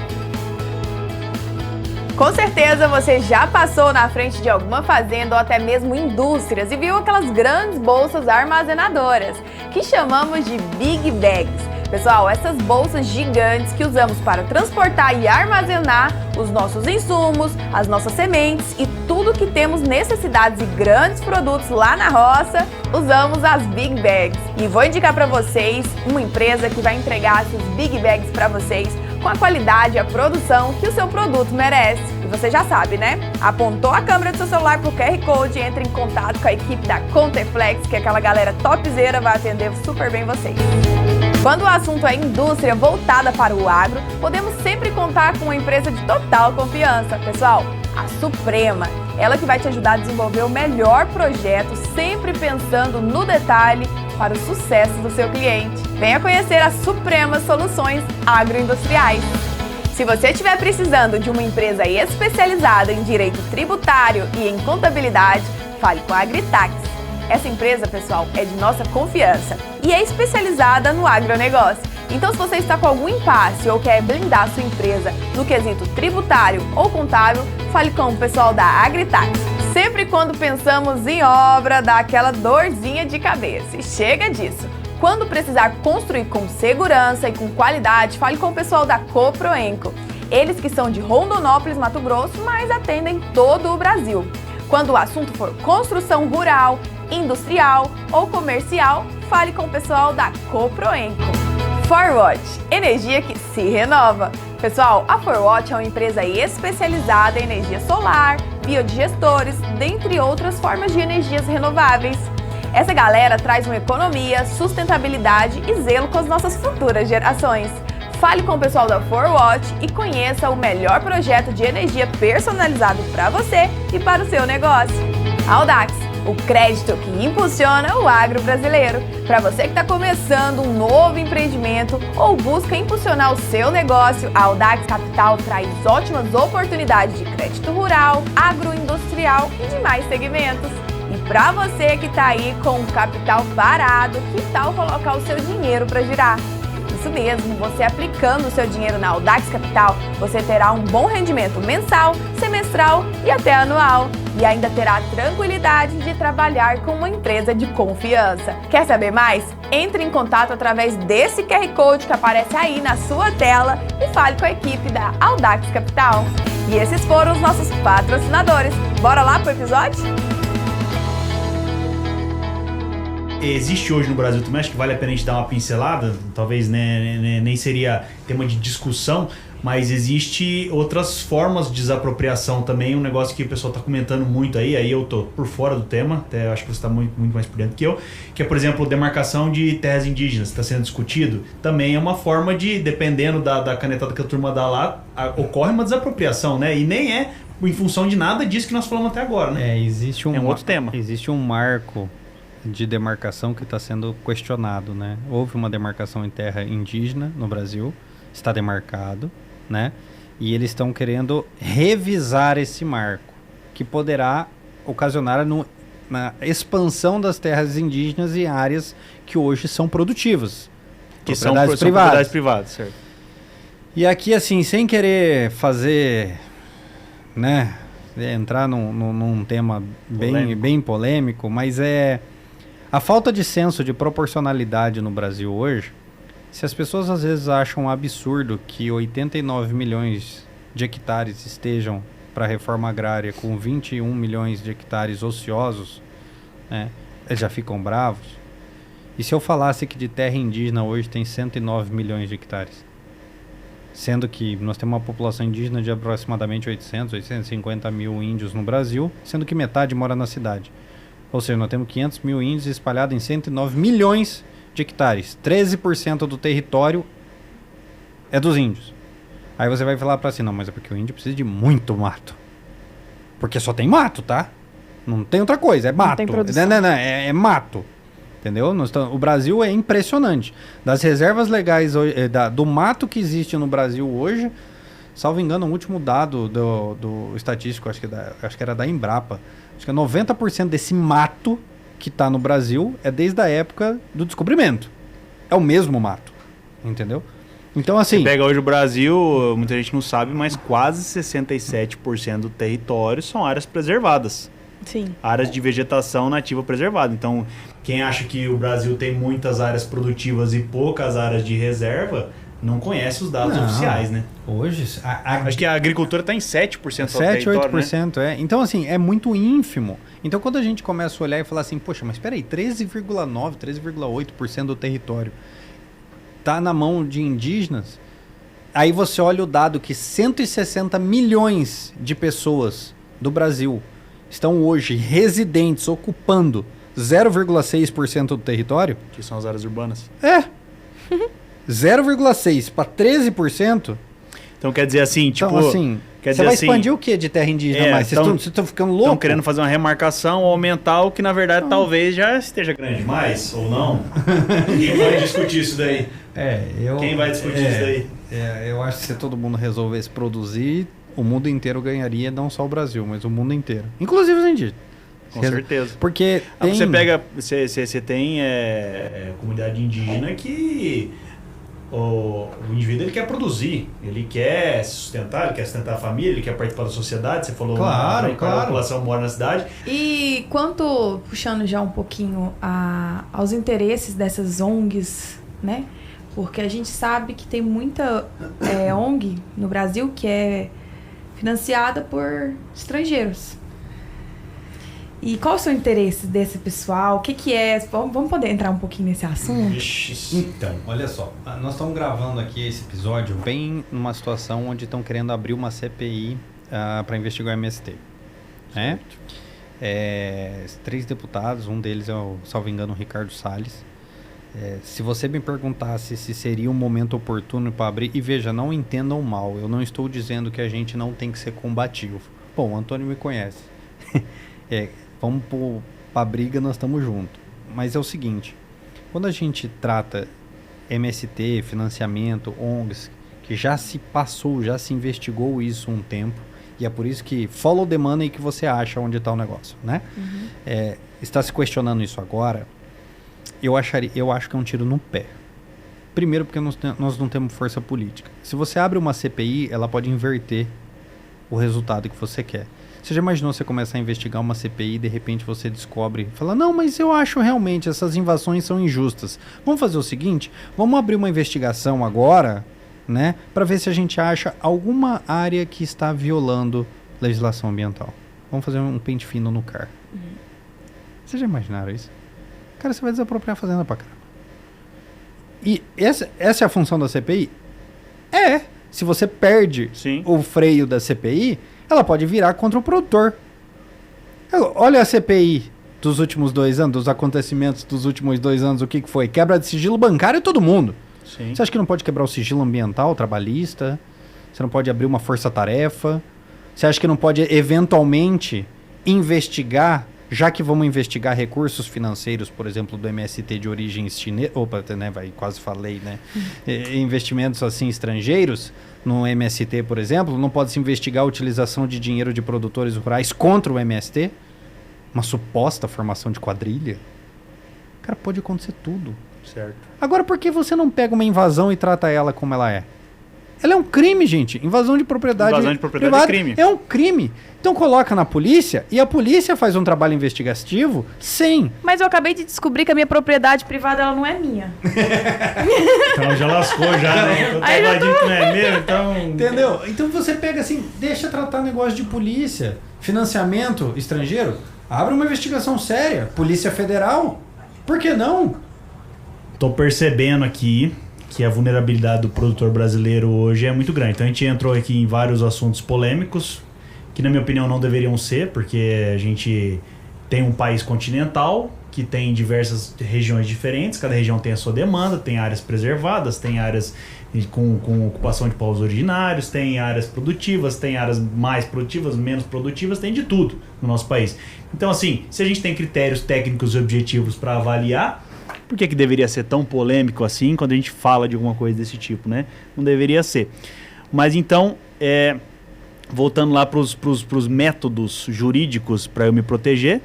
Com certeza você já passou na frente de alguma fazenda ou até mesmo indústrias e viu aquelas grandes bolsas armazenadoras, que chamamos de Big Bags. Pessoal, essas bolsas gigantes que usamos para transportar e armazenar os nossos insumos, as nossas sementes e tudo que temos necessidades e grandes produtos lá na roça, usamos as Big Bags. E vou indicar para vocês uma empresa que vai entregar essas Big Bags para vocês com a qualidade e a produção que o seu produto merece. E você já sabe, né? Apontou a câmera do seu celular pro QR Code, entre em contato com a equipe da Conteflex, que aquela galera topzera vai atender super bem vocês. Quando o assunto é indústria voltada para o agro, podemos sempre contar com uma empresa de total confiança. Pessoal, a Suprema, ela que vai te ajudar a desenvolver o melhor projeto, sempre pensando no detalhe para o sucesso do seu cliente. Venha conhecer a Suprema Soluções Agroindustriais. Se você estiver precisando de uma empresa especializada em direito tributário e em contabilidade, fale com a Agritax. Essa empresa, pessoal, é de nossa confiança e é especializada no agronegócio. Então, se você está com algum impasse ou quer blindar sua empresa no quesito tributário ou contábil, fale com o pessoal da Agritax. Sempre quando pensamos em obra, dá aquela dorzinha de cabeça. E chega disso. Quando precisar construir com segurança e com qualidade, fale com o pessoal da Coproenco. Eles que são de Rondonópolis, Mato Grosso, mas atendem todo o Brasil. Quando o assunto for construção rural, industrial ou comercial, fale com o pessoal da Coproenco. Forwatch, energia que se renova. Pessoal, a Forwatch é uma empresa especializada em energia solar, biodigestores, dentre outras formas de energias renováveis. Essa galera traz uma economia, sustentabilidade e zelo com as nossas futuras gerações. Fale com o pessoal da Forwatch e conheça o melhor projeto de energia personalizado para você e para o seu negócio. Audax, o crédito que impulsiona o agro brasileiro. Para você que está começando um novo empreendimento ou busca impulsionar o seu negócio, a Audax Capital traz ótimas oportunidades de crédito rural, agroindustrial e demais segmentos. E para você que está aí com o capital parado, que tal colocar o seu dinheiro para girar? Isso mesmo, você aplicando o seu dinheiro na Audax Capital, você terá um bom rendimento mensal, semestral e até anual. E ainda terá a tranquilidade de trabalhar com uma empresa de confiança. Quer saber mais? Entre em contato através desse QR Code que aparece aí na sua tela e fale com a equipe da Audax Capital. E esses foram os nossos patrocinadores. Bora lá pro episódio? Existe hoje no Brasil também, acho que vale a pena a gente dar uma pincelada, talvez nem seria tema de discussão, mas existe outras formas de desapropriação também, um negócio que o pessoal está comentando muito aí eu tô por fora do tema, até acho que você está muito mais por dentro que eu, que é, por exemplo, demarcação de terras indígenas, está sendo discutido, também é uma forma de, dependendo da canetada que a turma dá lá, ocorre uma desapropriação, né? E nem é em função de nada disso que nós falamos até agora, né? Existe um outro tema. Existe um marco de demarcação que está sendo questionado, né? Houve uma demarcação em terra indígena no Brasil, está demarcado, né? E eles estão querendo revisar esse marco, que poderá ocasionar na expansão das terras indígenas e áreas que hoje são produtivas. Que são propriedades privadas, certo? E aqui, assim, sem querer fazer, né? Entrar num tema bem polêmico, mas a falta de senso de proporcionalidade no Brasil hoje. Se as pessoas às vezes acham um absurdo que 89 milhões de hectares estejam para a reforma agrária com 21 milhões de hectares ociosos, né, eles já ficam bravos. E se eu falasse que de terra indígena hoje tem 109 milhões de hectares? Sendo que nós temos uma população indígena de aproximadamente 850 mil índios no Brasil, sendo que metade mora na cidade. Ou seja, nós temos 500 mil índios espalhados em 109 milhões de hectares. 13% do território é dos índios. Aí você vai falar para assim, não, mas é porque o índio precisa de muito mato. Porque só tem mato, tá? Não tem outra coisa, é mato. Não tem produção. É mato. Entendeu? O Brasil é impressionante. Das reservas legais, do mato que existe no Brasil hoje, salvo engano, o último dado do estatístico, acho que era da Embrapa, acho que 90% desse mato que está no Brasil é desde a época do descobrimento. É o mesmo mato, entendeu? Então, assim... Você pega hoje o Brasil, muita gente não sabe, mas quase 67% do território são áreas preservadas. Sim. Áreas de vegetação nativa preservada. Então, quem acha que o Brasil tem muitas áreas produtivas e poucas áreas de reserva, não conhece os dados oficiais, né? Hoje... Acho que a agricultura está em 7% 7, 8%, né? Então, assim, é muito ínfimo. Então, quando a gente começa a olhar e falar assim, poxa, mas espera aí, 13,9%, 13,8% do território está na mão de indígenas, Aí você olha o dado que 160 milhões de pessoas do Brasil estão hoje residentes, ocupando 0,6% do território. Que são as áreas urbanas. 0,6 para 13%. Então quer dizer assim, tipo... Então, assim, quer você dizer vai assim, expandir o que de terra indígena mais? Vocês estão ficando loucos? Estão querendo fazer uma remarcação, aumentar o que na verdade talvez já esteja grande demais, ou não. Quem vai discutir isso daí? Quem vai discutir isso daí? Eu acho que se todo mundo resolvesse produzir, o mundo inteiro ganharia, não só o Brasil, mas o mundo inteiro. Inclusive os indígenas. Com certeza. Porque tem... Você pega, você tem comunidade indígena que o indivíduo ele quer produzir, ele quer se sustentar, ele quer sustentar a família, ele quer participar da sociedade. Você falou, claro. A população mora na cidade. E quanto, puxando já um pouquinho aos interesses dessas ONGs, né? Porque a gente sabe que tem muita ONG no Brasil que é financiada por estrangeiros. E qual é o seu interesse desse pessoal? O que é? Vamos poder entrar um pouquinho nesse assunto? Então, olha só. Nós estamos gravando aqui esse episódio bem numa situação onde estão querendo abrir uma CPI para investigar o MST. Né? 3 deputados, um deles é, salvo engano, o Ricardo Salles. Se você me perguntasse se seria um momento oportuno para abrir... E veja, não entendam mal. Eu não estou dizendo que a gente não tem que ser combativo. Bom, o Antônio me conhece. Vamos para a briga, nós estamos juntos. Mas é o seguinte, quando a gente trata MST, financiamento, ONGs, que já se passou, já se investigou isso um tempo, e é por isso que follow the money que você acha onde está o negócio, né? Uhum. Está se questionando isso agora, eu acho que é um tiro no pé. Primeiro porque nós não temos força política. Se você abre uma CPI, ela pode inverter o resultado que você quer. Você já imaginou você começar a investigar uma CPI e de repente você descobre, fala, não, mas eu acho realmente essas invasões são injustas. Vamos fazer o seguinte, vamos abrir uma investigação agora, né, para ver se a gente acha alguma área que está violando legislação ambiental. Vamos fazer um pente fino no CAR. Uhum. Vocês já imaginaram isso? Cara, você vai desapropriar a fazenda pra caramba. E essa é a função da CPI? Se você perde o freio da CPI, ela pode virar contra o produtor. Olha a CPI dos últimos 2 anos, dos acontecimentos dos últimos 2 anos, o que foi? Quebra de sigilo bancário em todo mundo. Sim. Você acha que não pode quebrar o sigilo ambiental, trabalhista? Você não pode abrir uma força-tarefa? Você acha que não pode, eventualmente, investigar, já que vamos investigar recursos financeiros, por exemplo, do MST de origem chinesa, quase falei, né? Investimentos assim estrangeiros, no MST, por exemplo, não pode se investigar a utilização de dinheiro de produtores rurais contra o MST? Uma suposta formação de quadrilha? Cara, pode acontecer tudo. Certo. Agora, por que você não pega uma invasão e trata ela como ela é? Ela é um crime, gente. Invasão de propriedade privada é crime. É um crime. Então coloca na polícia e a polícia faz um trabalho investigativo sem... Mas eu acabei de descobrir que a minha propriedade privada ela não é minha. Então já lascou já, né? Então tá invadindo que não é meu, então... Entendeu? Então você pega assim, deixa tratar negócio de polícia, financiamento estrangeiro, abre uma investigação séria, Polícia Federal. Por que não? Tô percebendo aqui que a vulnerabilidade do produtor brasileiro hoje é muito grande. Então a gente entrou aqui em vários assuntos polêmicos, que na minha opinião não deveriam ser, porque a gente tem um país continental, que tem diversas regiões diferentes, cada região tem a sua demanda, tem áreas preservadas, tem áreas com ocupação de povos originários, tem áreas produtivas, tem áreas mais produtivas, menos produtivas, tem de tudo no nosso país. Então assim, se a gente tem critérios técnicos e objetivos para avaliar, por que deveria ser tão polêmico assim quando a gente fala de alguma coisa desse tipo, né? Não deveria ser. Mas então, voltando lá para os métodos jurídicos para eu me proteger,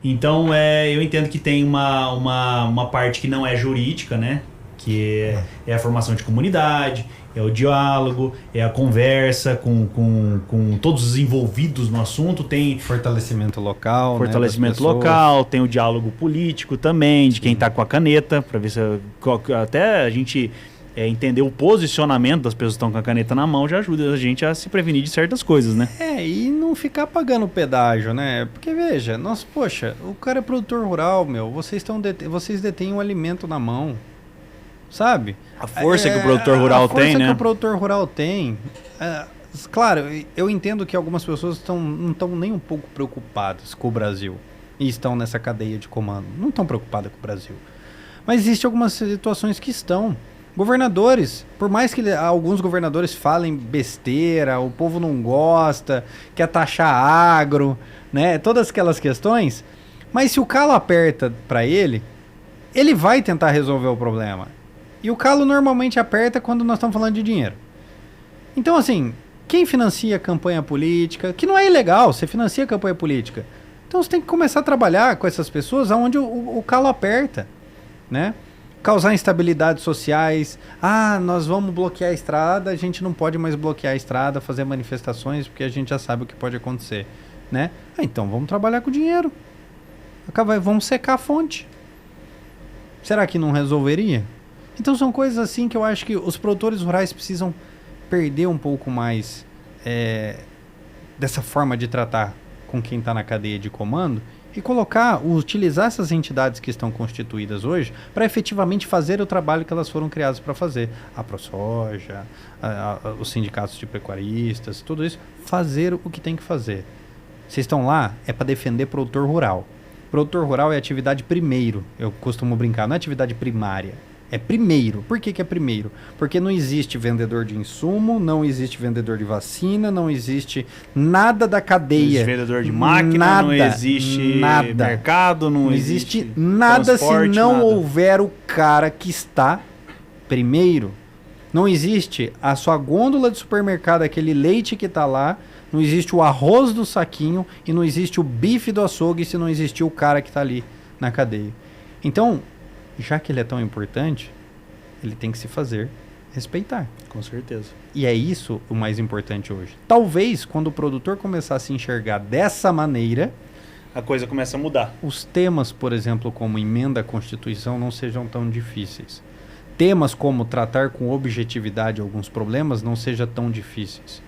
então eu entendo que tem uma parte que não é jurídica, né? Que é a formação de comunidade, é o diálogo, é a conversa com todos os envolvidos no assunto. Tem fortalecimento local, fortalecimento local, tem o diálogo político também, de quem está com a caneta, para ver se até a gente entender o posicionamento das pessoas que estão com a caneta na mão já ajuda a gente a se prevenir de certas coisas, né? E não ficar pagando pedágio, né? Porque veja, poxa, o cara é produtor rural, meu, vocês detêm um alimento na mão. sabe? A força que o produtor rural tem, né? A força que o produtor rural tem. Claro, eu entendo que algumas pessoas não estão nem um pouco preocupadas com o Brasil e estão nessa cadeia de comando. Não estão preocupadas com o Brasil. Mas existem algumas situações que estão. Governadores, por mais que alguns governadores falem besteira, o povo não gosta, quer taxar agro, né? Todas aquelas questões. Mas se o calo aperta para ele vai tentar resolver o problema. E o calo normalmente aperta quando nós estamos falando de dinheiro. Então, assim, quem financia a campanha política, que não é ilegal, você financia a campanha política. Então você tem que começar a trabalhar com essas pessoas onde o calo aperta, né? Causar instabilidades sociais. Nós vamos bloquear a estrada, a gente não pode mais bloquear a estrada, fazer manifestações, porque a gente já sabe o que pode acontecer, né? Então vamos trabalhar com dinheiro. Vamos secar a fonte. Será que não resolveria? Então são coisas assim que eu acho que os produtores rurais precisam perder um pouco mais dessa forma de tratar com quem está na cadeia de comando e utilizar essas entidades que estão constituídas hoje para efetivamente fazer o trabalho que elas foram criadas para fazer. A ProSoja, os sindicatos de pecuaristas, tudo isso, fazer o que tem que fazer. Vocês estão lá, é para defender produtor rural. Produtor rural é atividade primeiro, eu costumo brincar, não é atividade primária. É primeiro. Por que é primeiro? Porque não existe vendedor de insumo, não existe vendedor de vacina, não existe nada da cadeia. Não existe vendedor de máquina, não existe mercado, não existe nada se não houver o cara que está primeiro. Não existe a sua gôndola de supermercado, aquele leite que está lá, não existe o arroz do saquinho e não existe o bife do açougue se não existir o cara que está ali na cadeia. Então, já que ele é tão importante, ele tem que se fazer respeitar. Com certeza. E é isso o mais importante hoje. Talvez, quando o produtor começar a se enxergar dessa maneira, a coisa começa a mudar. Os temas, por exemplo, como emenda à Constituição, não sejam tão difíceis. Temas como tratar com objetividade alguns problemas não sejam tão difíceis.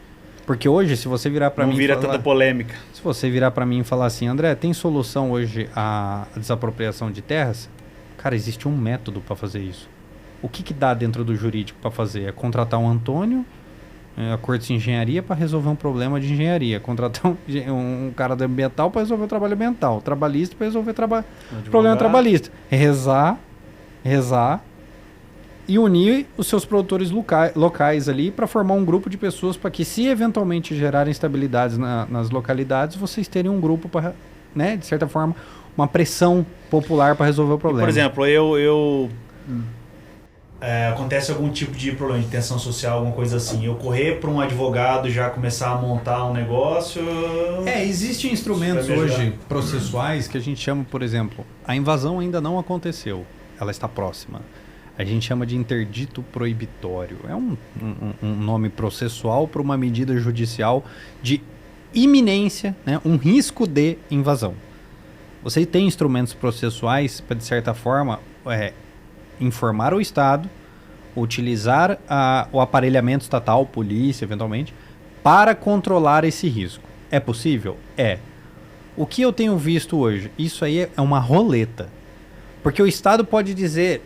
Porque hoje, se você virar para mim... Não vira tanta polêmica. Se você virar para mim e falar assim, André, tem solução hoje à desapropriação de terras? Cara, existe um método para fazer isso. O que dá dentro do jurídico para fazer? É contratar um Antônio, acordo de engenharia para resolver um problema de engenharia. Contratar um cara do ambiental para resolver o trabalho ambiental. Trabalhista para resolver problema trabalhista. Rezar e unir os seus produtores locais ali para formar um grupo de pessoas para que, se eventualmente gerarem instabilidades nas localidades, vocês terem um grupo para, né, de certa forma, uma pressão popular para resolver o problema. Por exemplo, acontece algum tipo de problema de tensão social, alguma coisa assim, eu correr para um advogado já começar a montar um negócio... Existem instrumentos hoje processuais que a gente chama, por exemplo, a invasão ainda não aconteceu, ela está próxima. A gente chama de interdito proibitório. É um nome processual para uma medida judicial de iminência, né, um risco de invasão. Você tem instrumentos processuais para, de certa forma, informar o Estado, utilizar o aparelhamento estatal, polícia, eventualmente, para controlar esse risco. É possível? É. O que eu tenho visto hoje? Isso aí é uma roleta. Porque o Estado pode dizer...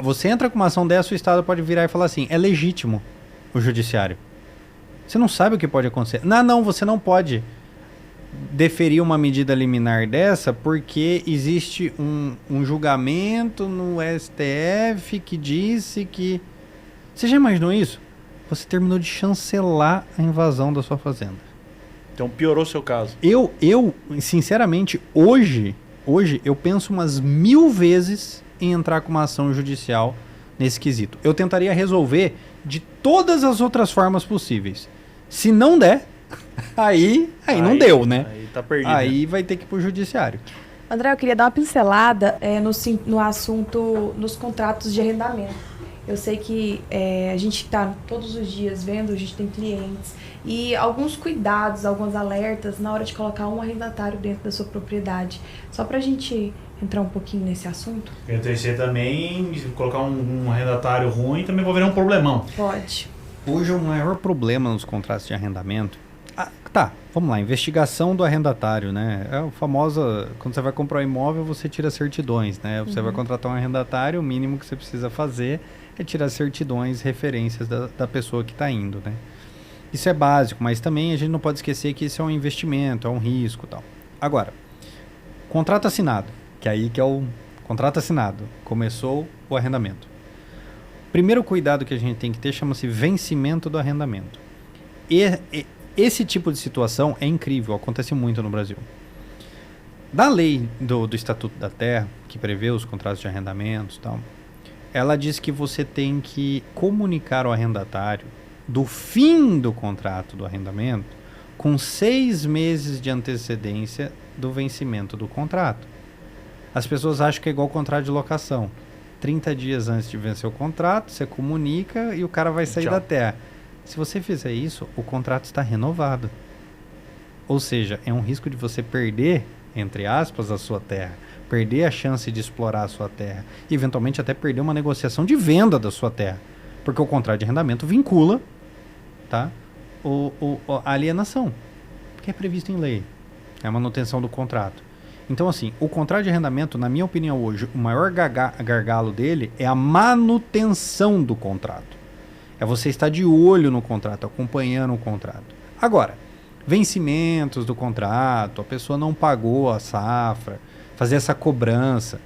Você entra com uma ação dessa, o Estado pode virar e falar assim, é legítimo o judiciário. Você não sabe o que pode acontecer. Não, você não pode deferir uma medida liminar dessa porque existe um julgamento no STF que disse que... Você já imaginou isso? Você terminou de chancelar a invasão da sua fazenda. Então piorou o seu caso. Eu sinceramente, hoje eu penso umas 1000 vezes em entrar com uma ação judicial nesse quesito. Eu tentaria resolver de todas as outras formas possíveis. Se não der, aí não deu, né? Aí tá perdido. Aí vai ter que ir pro judiciário. André, eu queria dar uma pincelada no assunto, nos contratos de arrendamento. Eu sei que a gente está todos os dias vendo, a gente tem clientes, e alguns cuidados, alguns alertas na hora de colocar um arrendatário dentro da sua propriedade. Só para a gente entrar um pouquinho nesse assunto. Eu pensei também, colocar um arrendatário ruim também pode virar um problemão. Pode. Hoje o maior problema nos contratos de arrendamento Tá, vamos lá. Investigação do arrendatário, né? É a famosa... Quando você vai comprar um imóvel, você tira certidões, né? Você vai contratar um arrendatário, o mínimo que você precisa fazer é tirar certidões, referências da pessoa que está indo, né? Isso é básico, mas também a gente não pode esquecer que isso é um investimento, é um risco e tal. Agora, contrato assinado, que aí que é o contrato assinado. Começou o arrendamento. Primeiro cuidado que a gente tem que ter chama-se vencimento do arrendamento. Esse tipo de situação é incrível, acontece muito no Brasil. Da lei do Estatuto da Terra, que prevê os contratos de arrendamentos e tal, ela diz que você tem que comunicar ao arrendatário do fim do contrato do arrendamento com 6 meses de antecedência do vencimento do contrato. As pessoas acham que é igual contrato de locação. 30 dias antes de vencer o contrato, você comunica e o cara vai sair da terra. Se você fizer isso, o contrato está renovado. Ou seja, é um risco de você perder, entre aspas, a sua terra. Perder a chance de explorar a sua terra. E eventualmente até perder uma negociação de venda da sua terra. Porque o contrato de arrendamento vincula, tá, a alienação. Porque é previsto em lei. É a manutenção do contrato. Então, assim, o contrato de arrendamento, na minha opinião hoje, o maior gargalo dele é a manutenção do contrato. É você estar de olho no contrato, acompanhando o contrato. Agora, vencimentos do contrato, a pessoa não pagou a safra, fazer essa cobrança.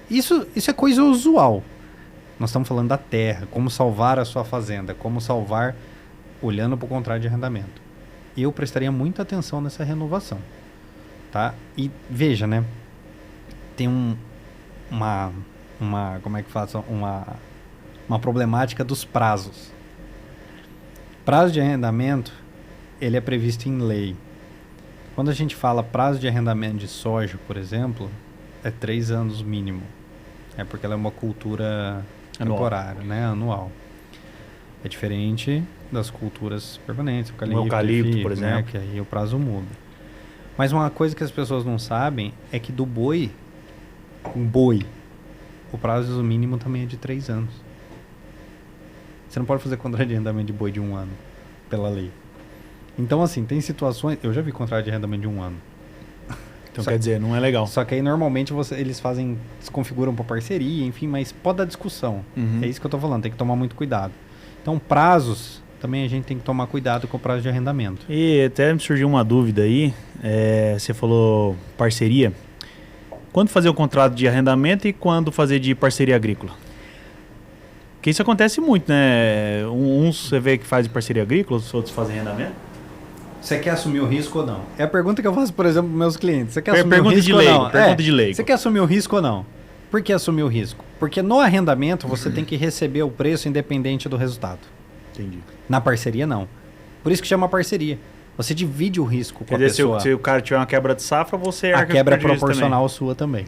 Isso é coisa usual. Nós estamos falando da terra, como salvar a sua fazenda, como salvar olhando para o contrato de arrendamento. Eu prestaria muita atenção nessa renovação. Tá? E veja, né? Tem como é que faz? Uma problemática dos prazos. Prazo de arrendamento, ele é previsto em lei. Quando a gente fala prazo de arrendamento de soja, por exemplo, é 3 anos mínimo. É porque ela é uma cultura temporária, né? Anual. É diferente das culturas permanentes, eucalipto, por exemplo. Né? Que aí o prazo muda. Mas uma coisa que as pessoas não sabem é que do boi, o prazo mínimo também é de 3 anos. Você não pode fazer contrato de arrendamento de boi de 1 ano, pela lei. Então, assim, tem situações... Eu já vi contrato de arrendamento de 1 ano. Então, quer dizer, não é legal. Só que aí, normalmente, eles desconfiguram para parceria, enfim, mas pode dar discussão. É isso que eu tô falando, tem que tomar muito cuidado. Então, prazos, também a gente tem que tomar cuidado com o prazo de arrendamento. E até me surgiu uma dúvida aí. Você falou parceria. Quando fazer o contrato de arrendamento e quando fazer de parceria agrícola? Porque isso acontece muito, né? Uns você vê que faz de parceria agrícola, os outros fazem arrendamento. Você quer assumir o risco ou não? É a pergunta que eu faço, por exemplo, para meus clientes. Você quer assumir pergunta o risco de ou leigo, não? Pergunta de leigo. Você quer assumir o risco ou não? Por que assumir o risco? Porque no arrendamento você tem que receber o preço independente do resultado. Entendi. Na parceria, não. Por isso que chama parceria. Você divide o risco com a pessoa. Se o cara tiver uma quebra de safra, você arca a quebra é com prejuízo proporcional sua também.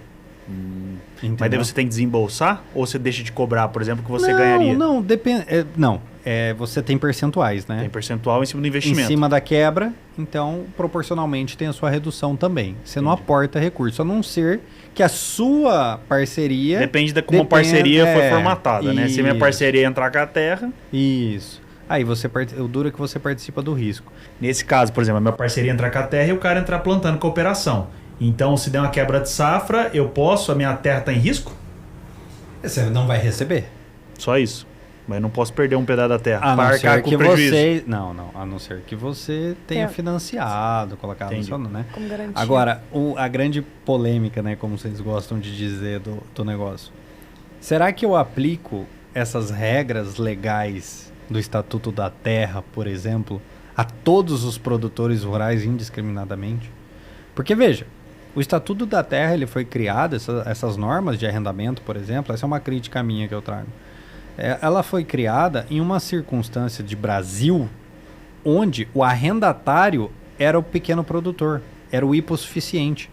Mas daí você tem que desembolsar? Ou você deixa de cobrar, por exemplo, que você ganharia? Não, depende. Você tem percentuais, né? Tem percentual em cima do investimento. Em cima da quebra, então, proporcionalmente tem a sua redução também. Você não aporta recurso, a não ser que a sua parceria... Depende de como a parceria foi formatada, né? Se minha parceria entrar com a terra... Isso. Aí o duro é que você participa do risco. Nesse caso, por exemplo, a minha parceria entrar com a terra e o cara entrar plantando cooperação. Então, se der uma quebra de safra, a minha terra está em risco? Você não vai receber. Só isso. Mas não posso perder um pedaço da terra. A não ser que você... Não. A não ser que você tenha financiado, colocado no seu, né? Como garantia. Agora, a grande polêmica, né? Como vocês gostam de dizer do negócio. Será que eu aplico essas regras legais do Estatuto da Terra, por exemplo, a todos os produtores rurais indiscriminadamente? Porque, veja, o Estatuto da Terra ele foi criado, essas normas de arrendamento, por exemplo, essa é uma crítica minha que eu trago. Ela foi criada em uma circunstância de Brasil onde o arrendatário era o pequeno produtor, era o hipossuficiente.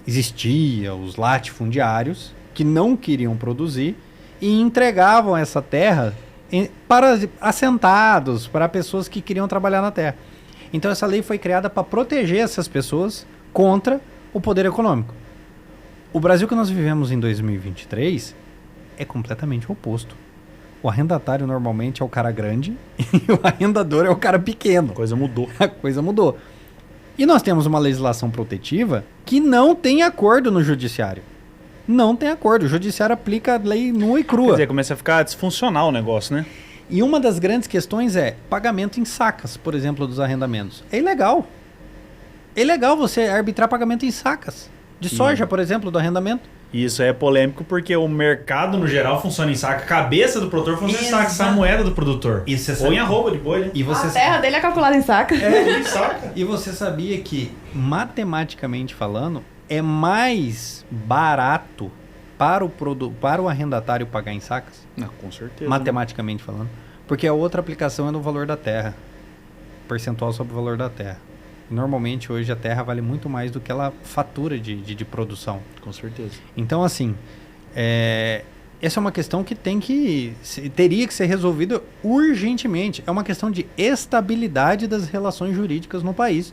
Existia os latifundiários que não queriam produzir e entregavam essa terra para assentados, para pessoas que queriam trabalhar na terra. Então essa lei foi criada para proteger essas pessoas contra o poder econômico. O Brasil que nós vivemos em 2023 é completamente o oposto. O arrendatário normalmente é o cara grande e o arrendador é o cara pequeno. A coisa mudou. A coisa mudou. E nós temos uma legislação protetiva que não tem acordo no judiciário. Não tem acordo. O judiciário aplica a lei nua e crua. Quer dizer, começa a ficar disfuncional o negócio, né? E uma das grandes questões é pagamento em sacas, por exemplo, dos arrendamentos. É ilegal. É ilegal você arbitrar pagamento em sacas. De soja, por exemplo, do arrendamento. E isso é polêmico porque o mercado, no geral, funciona em saca. A cabeça do produtor funciona em saca. Essa é a moeda do produtor. Isso é ou em arroba de boi, né? E você A terra dele é calculada em saca. É, em saca. E você sabia que, matematicamente falando, é mais barato para o arrendatário pagar em sacas? Não, com certeza. Matematicamente falando. Porque a outra aplicação é no valor da terra. Percentual sobre o valor da terra. Normalmente, hoje, a terra vale muito mais do que ela fatura de produção. Com certeza. Então, assim, essa é uma questão que teria que ser resolvida urgentemente. É uma questão de estabilidade das relações jurídicas no país.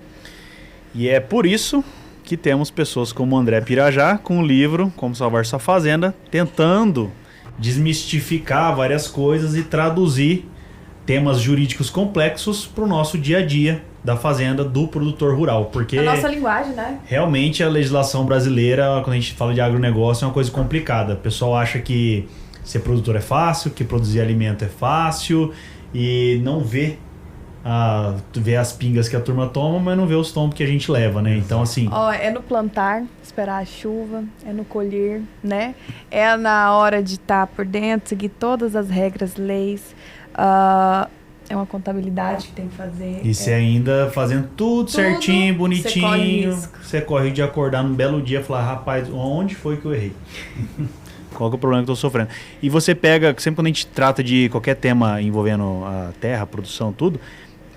E é por isso que temos pessoas como o André Pirajá, com o livro Como Salvar Sua Fazenda, tentando desmistificar várias coisas e traduzir temas jurídicos complexos para o nosso dia a dia da fazenda, do produtor rural. Porque A nossa linguagem, né? realmente a legislação brasileira, quando a gente fala de agronegócio, é uma coisa complicada. O pessoal acha que ser produtor é fácil, que produzir alimento é fácil e não vê as pingas que a turma toma, mas não vê os tombos que a gente leva, né? Então, assim... Ó, é no plantar, esperar a chuva, é no colher, né? É na hora de estar por dentro, seguir todas as regras, leis. É uma contabilidade que tem que fazer. E você ainda fazendo tudo certinho, bonitinho. Você corre de acordar num belo dia e falar, rapaz, onde foi que eu errei? Qual que é o problema que eu tô sofrendo? E você pega, sempre quando a gente trata de qualquer tema envolvendo a terra, a produção, tudo,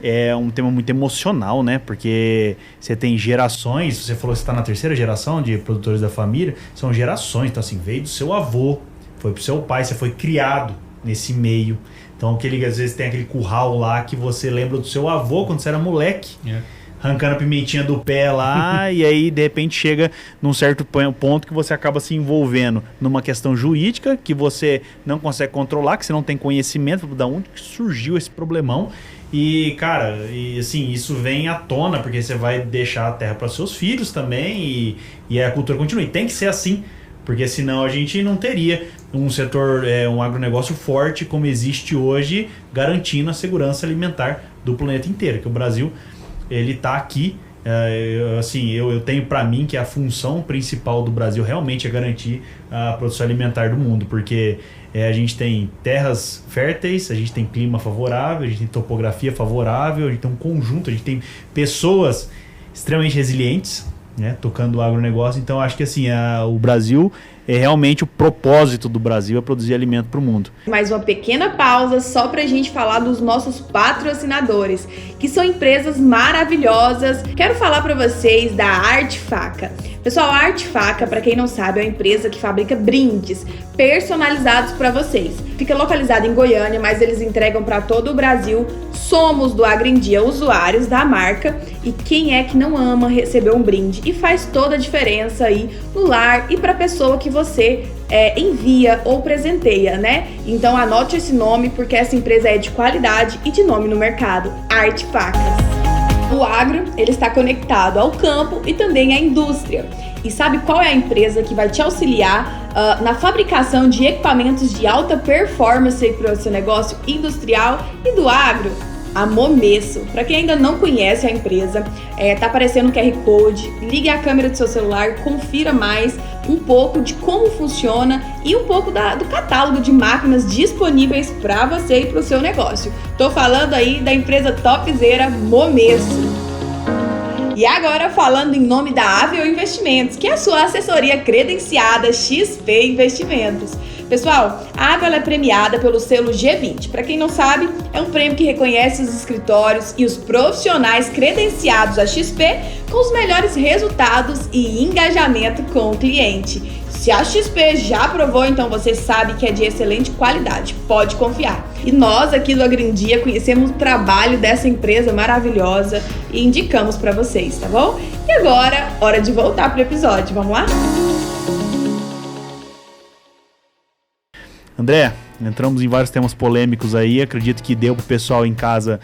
é um tema muito emocional, né? Porque você tem gerações, você falou que você está na terceira geração de produtores da família, são gerações, então assim, veio do seu avô, foi pro seu pai, você foi criado nesse meio. Então, às vezes tem aquele curral lá que você lembra do seu avô quando você era moleque, arrancando a pimentinha do pé lá, e aí de repente chega num certo ponto que você acaba se envolvendo numa questão jurídica que você não consegue controlar, que você não tem conhecimento de onde surgiu esse problemão. E, cara, assim, isso vem à tona, porque você vai deixar a terra para seus filhos também, e a cultura continua. E tem que ser assim, porque senão a gente não teria um setor, um agronegócio forte como existe hoje, garantindo a segurança alimentar do planeta inteiro. Que o Brasil, ele está aqui, eu tenho para mim que a função principal do Brasil realmente é garantir a produção alimentar do mundo, porque a gente tem terras férteis, a gente tem clima favorável, a gente tem topografia favorável, a gente tem um conjunto, a gente tem pessoas extremamente resilientes, né, tocando o agronegócio. Então acho que assim, o Brasil realmente o propósito do Brasil é produzir alimento para o mundo. Mais uma pequena pausa só pra gente falar dos nossos patrocinadores, que são empresas maravilhosas. Quero falar para vocês da Arte Faca. Pessoal, a Arte Faca, para quem não sabe, é uma empresa que fabrica brindes personalizados para vocês. Fica localizada em Goiânia, mas eles entregam para todo o Brasil. Somos do Agrindia usuários da marca, e quem é que não ama receber um brinde? E faz toda a diferença aí no lar e para a pessoa que você envia ou presenteia, né? Então anote esse nome, porque essa empresa é de qualidade e de nome no mercado, Arte Facas. O agro, ele está conectado ao campo e também à indústria. E sabe qual é a empresa que vai te auxiliar na fabricação de equipamentos de alta performance para o seu negócio industrial e do agro? A Momesso. Para quem ainda não conhece a empresa, tá aparecendo o QR Code, ligue a câmera do seu celular, confira mais um pouco de como funciona e um pouco do catálogo de máquinas disponíveis para você e para o seu negócio. Tô falando aí da empresa topzera Momesso. E agora falando em nome da Avel Investimentos, que é a sua assessoria credenciada XP Investimentos. Pessoal, a Avel é premiada pelo selo G20. Para quem não sabe, é um prêmio que reconhece os escritórios e os profissionais credenciados a XP com os melhores resultados e engajamento com o cliente. Se a XP já aprovou, então você sabe que é de excelente qualidade, pode confiar. E nós aqui do Agrindia conhecemos o trabalho dessa empresa maravilhosa e indicamos para vocês, tá bom? E agora, hora de voltar pro episódio, vamos lá? André, Entramos em vários temas polêmicos aí, acredito que deu pro pessoal em casa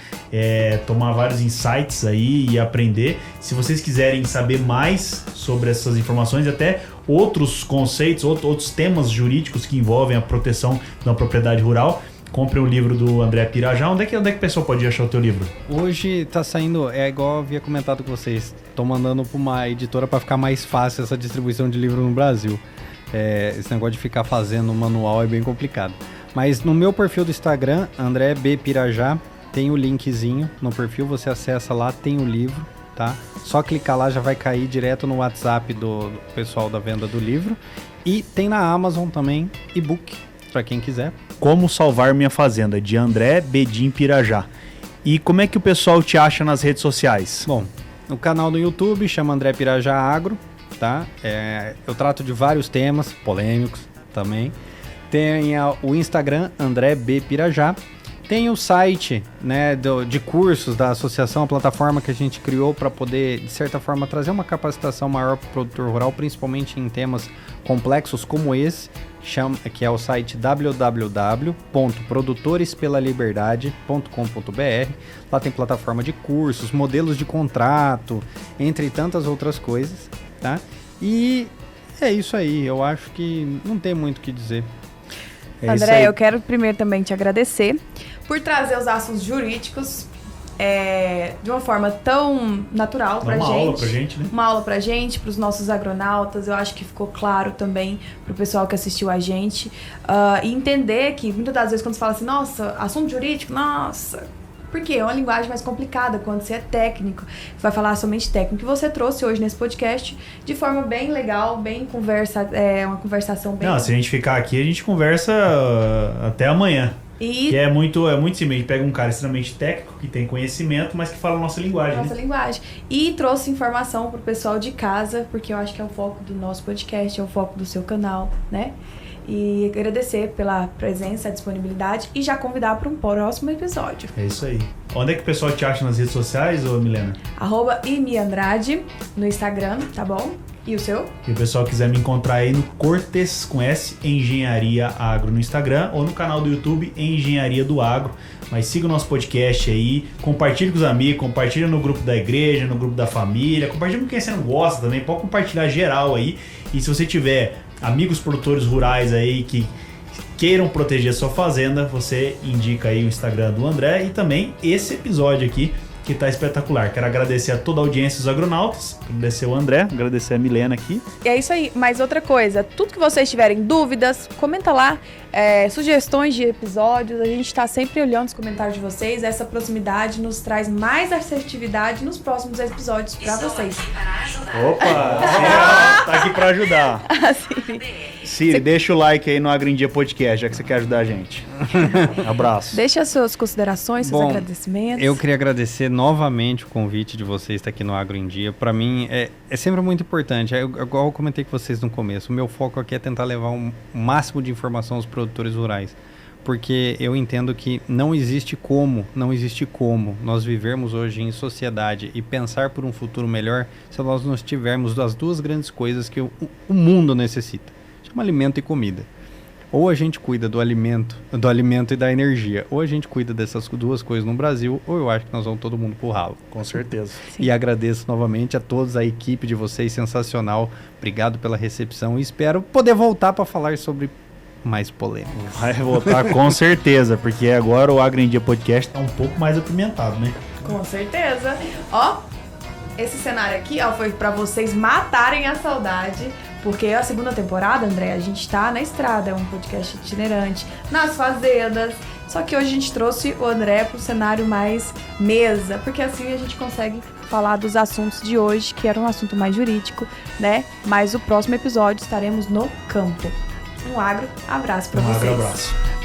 tomar vários insights aí e aprender. Se vocês quiserem saber mais sobre essas informações e até outros conceitos, outros temas jurídicos que envolvem a proteção da propriedade rural, compre o livro do André Pirajá. Onde é que o pessoal pode achar o teu livro? Hoje tá saindo, igual eu havia comentado com vocês, tô mandando pra uma editora para ficar mais fácil essa distribuição de livro no Brasil. Esse negócio de ficar fazendo manual é bem complicado. Mas no meu perfil do Instagram, André B. Pirajá, tem o linkzinho no perfil, você acessa lá, tem o livro, tá? Só clicar lá, já vai cair direto no WhatsApp do pessoal da venda do livro. E tem na Amazon também, e-book, para quem quiser. Como Salvar Minha Fazenda, de André Bedim Pirajá. E como é que o pessoal te acha nas redes sociais? Bom, no canal do YouTube chama André Pirajá Agro, tá? Eu trato de vários temas polêmicos também. Tem o Instagram, André B. Pirajá. Tem o site, né, de cursos da associação, a plataforma que a gente criou para poder, de certa forma, trazer uma capacitação maior para o produtor rural, principalmente em temas complexos como esse, que é o site www.produtorespelaliberdade.com.br. Lá tem plataforma de cursos, modelos de contrato, entre tantas outras coisas, tá? E é isso aí, eu acho que não tem muito o que dizer. André, eu quero primeiro também te agradecer por trazer os assuntos jurídicos de uma forma tão natural pra gente. Uma aula pra gente, né? Uma aula pra gente, pros nossos agronautas. Eu acho que ficou claro também pro pessoal que assistiu a gente. E entender que muitas das vezes quando você fala assim, nossa, assunto jurídico, nossa... Porque é uma linguagem mais complicada quando você é técnico, vai falar somente técnico. E você trouxe hoje nesse podcast de forma bem legal, bem uma conversação bem... Não, se a gente ficar aqui, a gente conversa até amanhã. Que é muito simples. A gente pega um cara extremamente técnico, que tem conhecimento, mas que fala a nossa linguagem. Nossa linguagem. E trouxe informação pro pessoal de casa, porque eu acho que é o foco do nosso podcast, é o foco do seu canal, né? E agradecer pela presença, a disponibilidade e já convidar para um próximo episódio. É isso aí. Onde é que o pessoal te acha nas redes sociais, ô Milena? @imiandrade no Instagram, tá bom? E o seu? Se o pessoal quiser me encontrar aí no Cortes com S, Engenharia Agro no Instagram ou no canal do YouTube Engenharia do Agro. Mas siga o nosso podcast aí, compartilhe com os amigos, compartilha no grupo da igreja, no grupo da família, compartilha com quem você não gosta também, pode compartilhar geral aí. E se você tiver amigos produtores rurais aí que queiram proteger a sua fazenda, você indica aí o Instagram do André e também esse episódio aqui que tá espetacular. Quero agradecer a toda a audiência dos agronautas, agradecer o André, agradecer a Milena aqui. E é isso aí, mas outra coisa, tudo que vocês tiverem dúvidas, comenta lá, sugestões de episódios, a gente tá sempre olhando os comentários de vocês, essa proximidade nos traz mais assertividade nos próximos episódios pra vocês. Opa, tá aqui pra ajudar. Siri, deixa o like aí no Agro em Dia Podcast, já que você quer ajudar a gente. Abraço. Deixa as suas considerações, seus agradecimentos. Eu queria agradecer novamente o convite de vocês estar aqui no Agro em Dia. Para mim é sempre muito importante. Igual eu comentei com vocês no começo, o meu foco aqui é tentar levar um máximo de informação aos produtores rurais. Porque eu entendo que não existe como nós vivermos hoje em sociedade e pensar por um futuro melhor se nós não tivermos as duas grandes coisas que o mundo necessita. Chama alimento e comida. Ou a gente cuida do alimento e da energia, ou a gente cuida dessas duas coisas no Brasil, ou eu acho que nós vamos todo mundo pro ralo. Com certeza. Sim. E agradeço novamente a todos, a equipe de vocês, sensacional. Obrigado pela recepção e espero poder voltar para falar sobre mais polêmicas. Vai voltar com certeza, porque agora o Agro em Dia Podcast tá um pouco mais apimentado, né? Com certeza. Esse cenário aqui, foi para vocês matarem a saudade. Porque a segunda temporada, André, a gente tá na estrada, é um podcast itinerante, nas fazendas. Só que hoje a gente trouxe o André pro cenário mais mesa, porque assim a gente consegue falar dos assuntos de hoje, que era um assunto mais jurídico, né? Mas o próximo episódio estaremos no campo. Um abraço pra vocês. Abraço.